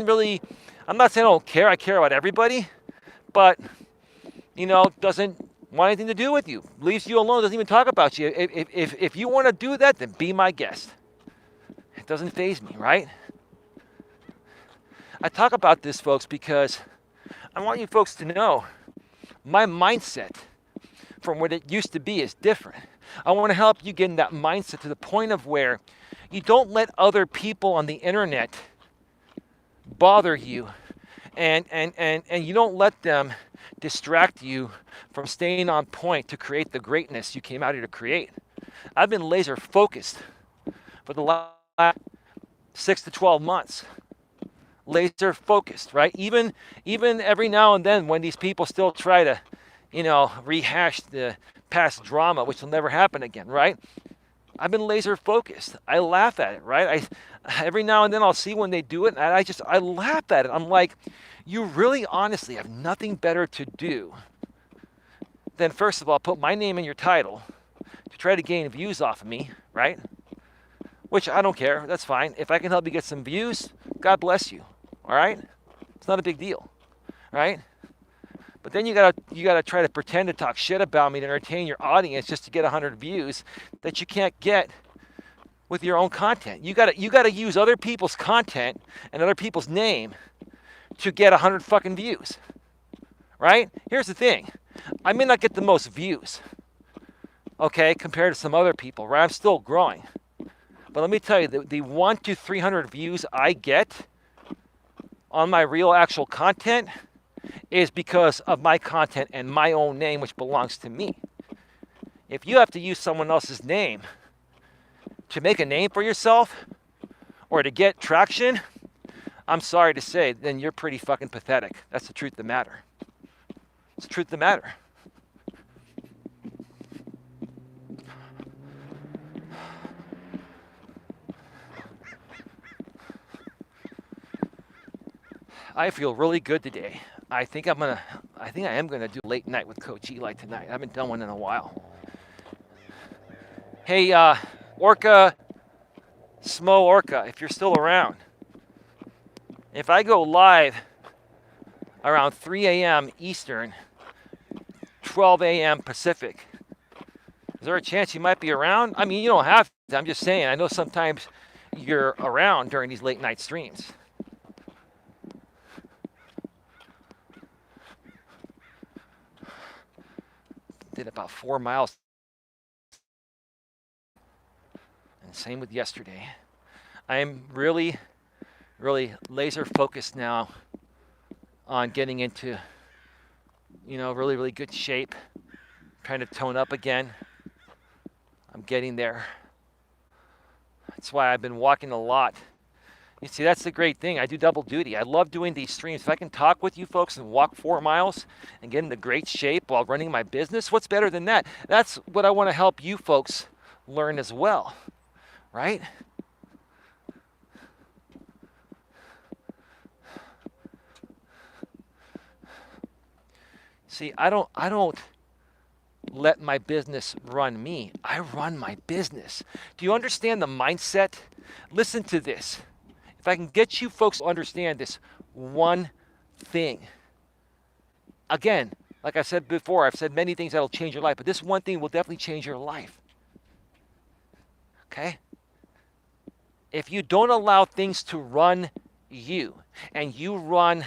S1: really, I'm not saying I don't care, I care about everybody, but doesn't want anything to do with you, leaves you alone, doesn't even talk about you. If you want to do that, then be my guest. It doesn't faze me, right? I talk about this, folks, because I want you folks to know my mindset from what it used to be is different. I want to help you get in that mindset to the point of where you don't let other people on the internet bother you, and you don't let them distract you from staying on point to create the greatness you came out here to create. I've been laser focused for the last 6 to 12 months. Laser focused, right? Even every now and then when these people still try to, rehash the past drama, which will never happen again, right? I've been laser focused. I laugh at it, right? Every now and then I'll see when they do it, and I laugh at it. I'm like, you really honestly have nothing better to do than, first of all, put my name in your title to try to gain views off of me, right? Which I don't care. That's fine. If I can help you get some views, God bless you. All right? It's not a big deal, right? But then you gotta try to pretend to talk shit about me to entertain your audience just to get 100 views that you can't get with your own content. You gotta use other people's content and other people's name to get 100 fucking views, right? Here's the thing. I may not get the most views, okay, compared to some other people, right? I'm still growing. But let me tell you, the 100 to 300 views I get on my real actual content is because of my content and my own name, which belongs to me. If you have to use someone else's name to make a name for yourself or to get traction, I'm sorry to say, then you're pretty fucking pathetic. That's the truth of the matter. It's the truth of the matter. I feel really good today. I think I am gonna do a late night with Coach Eli tonight. I haven't done one in a while. Hey, Orca, Smo Orca, if you're still around, if I go live around 3 a.m. Eastern, 12 a.m. Pacific, is there a chance you might be around? I mean, you don't have to. I'm just saying. I know sometimes you're around during these late night streams. Did about 4 miles. And same with yesterday. I am really, really laser focused now on getting into, really, really good shape. Trying to tone up again. I'm getting there. That's why I've been walking a lot. You see, that's the great thing. I do double duty. I love doing these streams. If I can talk with you folks and walk 4 miles and get into great shape while running my business, what's better than that? That's what I want to help you folks learn as well, right? See, I don't let my business run me. I run my business. Do you understand the mindset? Listen to this. If I can get you folks to understand this one thing. Again, like I said before, I've said many things that'll change your life, but this one thing will definitely change your life. Okay? If you don't allow things to run you, and you run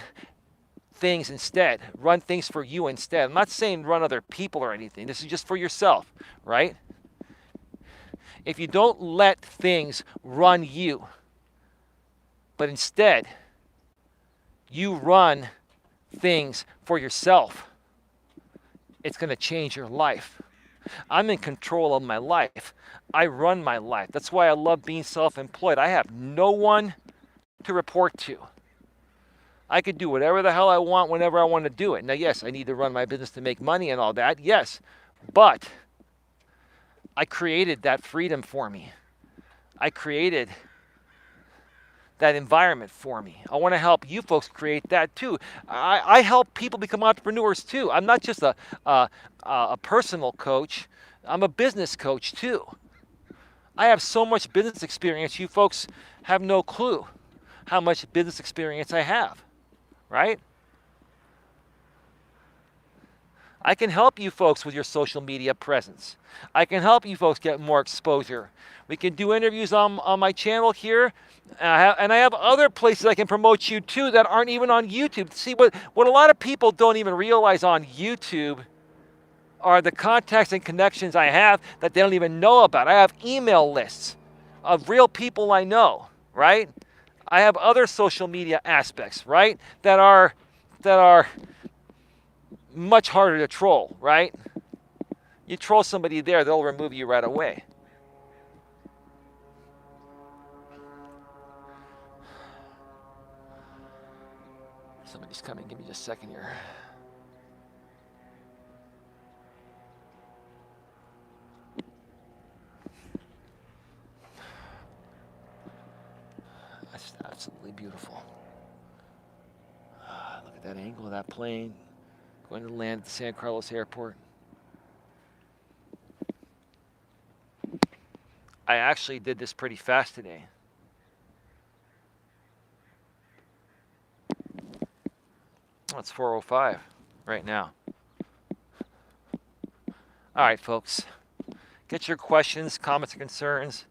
S1: things instead, run things for you instead. I'm not saying run other people or anything. This is just for yourself, right? If you don't let things run you, but instead you run things for yourself, it's going to change your life. I'm in control of my life. I run my life. That's why I love being self-employed. I have no one to report to. I could do whatever the hell I want whenever I want to do it. Now, yes, I need to run my business to make money and all that. Yes, but I created that freedom for me. I created that environment for me. I want to help you folks create that too. I help people become entrepreneurs too. I'm not just a personal coach. I'm a business coach too. I have so much business experience, you folks have no clue how much business experience I have, right? I can help you folks with your social media presence. I can help you folks get more exposure. We can do interviews on my channel here, and I have other places I can promote you to that aren't even on YouTube. See, what a lot of people don't even realize on YouTube are the contacts and connections I have that they don't even know about. I have email lists of real people I know, right? I have other social media aspects, right, that are much harder to troll, right? You troll somebody there, they'll remove you right away. Somebody's coming. Give me just a second here. That's absolutely beautiful. Look at that angle of that plane going to land at the San Carlos airport. I actually did this pretty fast today. Oh, it's 4:05 right now. All right, folks. Get your questions, comments, and concerns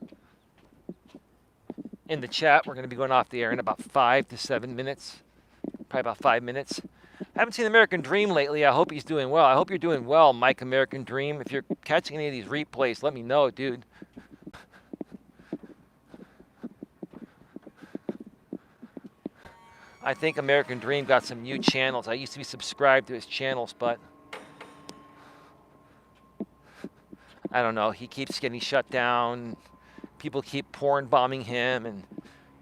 S1: in the chat. We're going to be going off the air in about 5 to 7 minutes. Probably about 5 minutes. I haven't seen American Dream lately. I hope he's doing well. I hope you're doing well, Mike American Dream. If you're catching any of these replays, let me know, dude. I think American Dream got some new channels. I used to be subscribed to his channels, but I don't know. He keeps getting shut down. People keep porn bombing him, and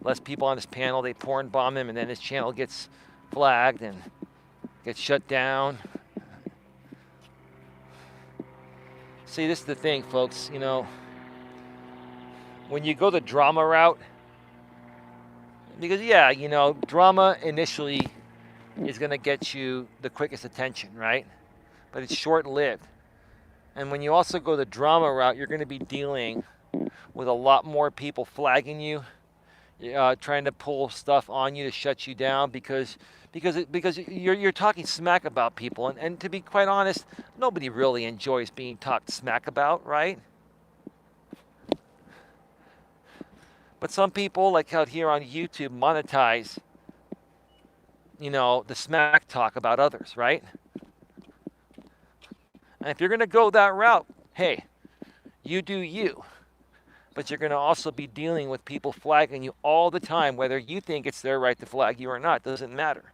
S1: less people on his panel, they porn bomb him, and then his channel gets flagged and gets shut down. See, this is the thing, folks. You know, when you go the drama route, because, yeah, you know, drama initially is going to get you the quickest attention, right? But it's short-lived. And when you also go the drama route, you're going to be dealing with a lot more people flagging you, trying to pull stuff on you to shut you down because you're talking smack about people. And to be quite honest, nobody really enjoys being talked smack about, right? But some people, like out here on YouTube, monetize, you know, the smack talk about others, right? And if you're going to go that route, hey, you do you. But you're going to also be dealing with people flagging you all the time, whether you think it's their right to flag you or not. Doesn't matter.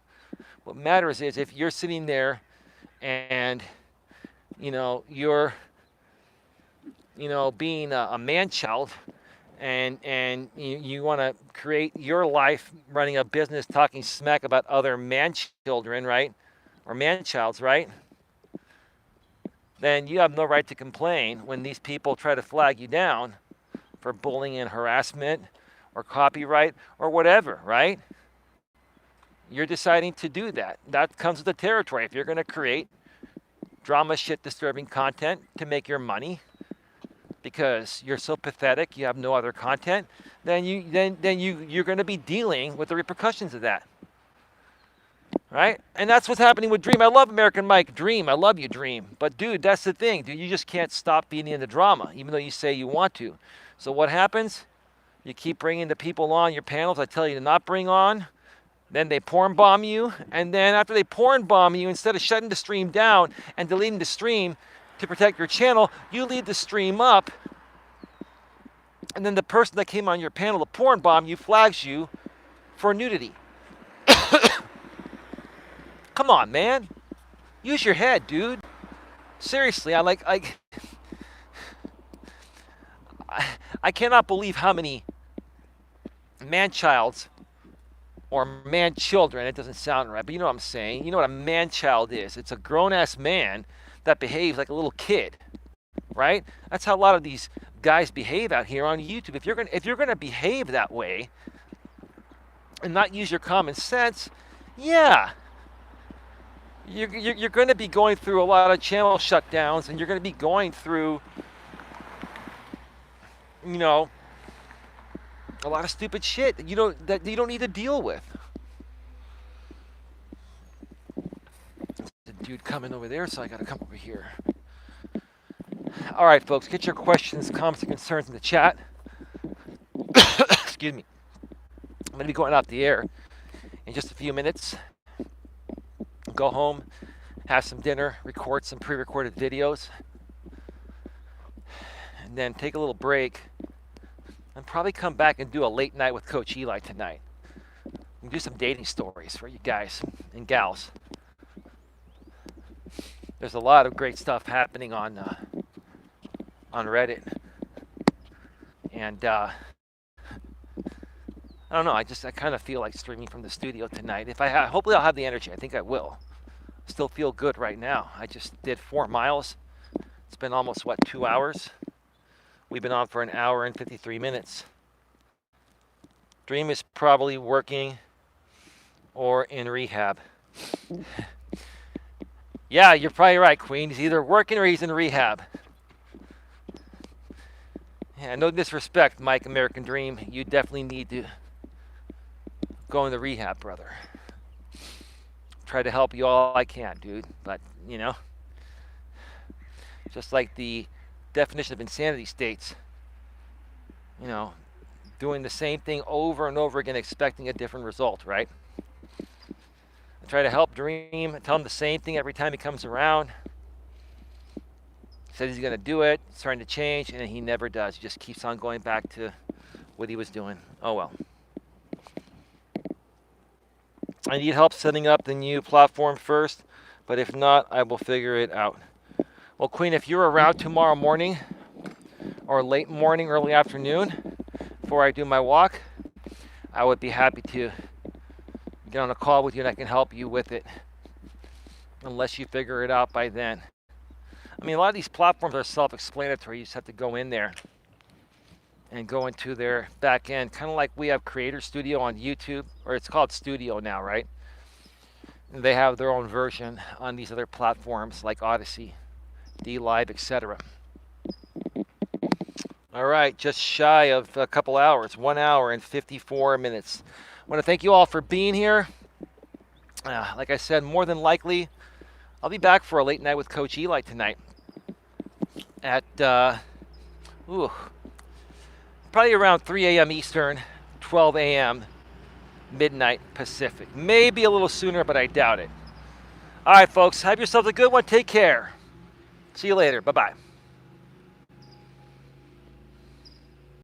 S1: What matters is if you're sitting there and, you're, being a man-child, and you want to create your life running a business talking smack about other man-children, right? Or man-childs, right? Then you have no right to complain when these people try to flag you down for bullying and harassment or copyright or whatever, right? You're deciding to do that. That comes with the territory. If you're going to create drama, shit, disturbing content to make your money because you're so pathetic, you have no other content, then you're going to be dealing with the repercussions of that. Right? And that's what's happening with Dream. I love American Mike. Dream. I love you, Dream. But, dude, that's the thing. Dude, you just can't stop being in the drama, even though you say you want to. So what happens? You keep bringing the people on your panels I tell you to not bring on. Then they porn bomb you. And then after they porn bomb you, instead of shutting the stream down and deleting the stream to protect your channel, you leave the stream up. And then the person that came on your panel to porn bomb you flags you for nudity. Come on, man. Use your head, dude. Seriously, I cannot believe how many man-childs or man-children, it doesn't sound right, but you know what I'm saying. You know what a man-child is. It's a grown-ass man that behaves like a little kid, right? That's how a lot of these guys behave out here on YouTube. If you're gonna behave that way and not use your common sense, yeah. You're going to be going through a lot of channel shutdowns, and you're going to be going through, a lot of stupid shit that you don't need to deal with. The dude coming over there, so I got to come over here. All right, folks, get your questions, comments, and concerns in the chat. Excuse me. I'm going to be going out the air in just a few minutes. Go home, have some dinner, record some pre-recorded videos, and then take a little break, and probably come back and do a late night with Coach Eli tonight. And do some dating stories for you guys and gals. There's a lot of great stuff happening on Reddit, and I don't know. I kind of feel like streaming from the studio tonight. Hopefully I'll have the energy. I think I will. Still feel good right now. I just did 4 miles. It's been almost 2 hours. We've been on for an hour and 53 minutes. Dream is probably working or in rehab. Yeah, you're probably right, Queen. He's either working or he's in rehab. Yeah, no disrespect, Mike, American Dream. You definitely need to go into rehab, brother. Try to help you all I can, dude. But, just like the definition of insanity states, doing the same thing over and over again, expecting a different result, right? I try to help Dream, tell him the same thing every time he comes around. He says he's going to do it, it's starting to change, and he never does. He just keeps on going back to what he was doing. Oh, well. I need help setting up the new platform first, but if not, I will figure it out. Well, Queen, if you're around tomorrow morning or late morning, early afternoon, before I do my walk, I would be happy to get on a call with you and I can help you with it, unless you figure it out by then. I mean, a lot of these platforms are self-explanatory. You just have to go in there and go into their back end, kind of like we have Creator Studio on YouTube, or it's called Studio now, right? And they have their own version on these other platforms like Odyssey, DLive, etc. All right, just shy of a couple hours, 1 hour and 54 minutes. I want to thank you all for being here. Like I said, more than likely, I'll be back for a late night with Coach Eli tonight at, probably around 3 a.m. Eastern, 12 a.m. midnight Pacific. Maybe a little sooner, but I doubt it. All right, folks, have yourselves a good one. Take care. See you later. Bye-bye.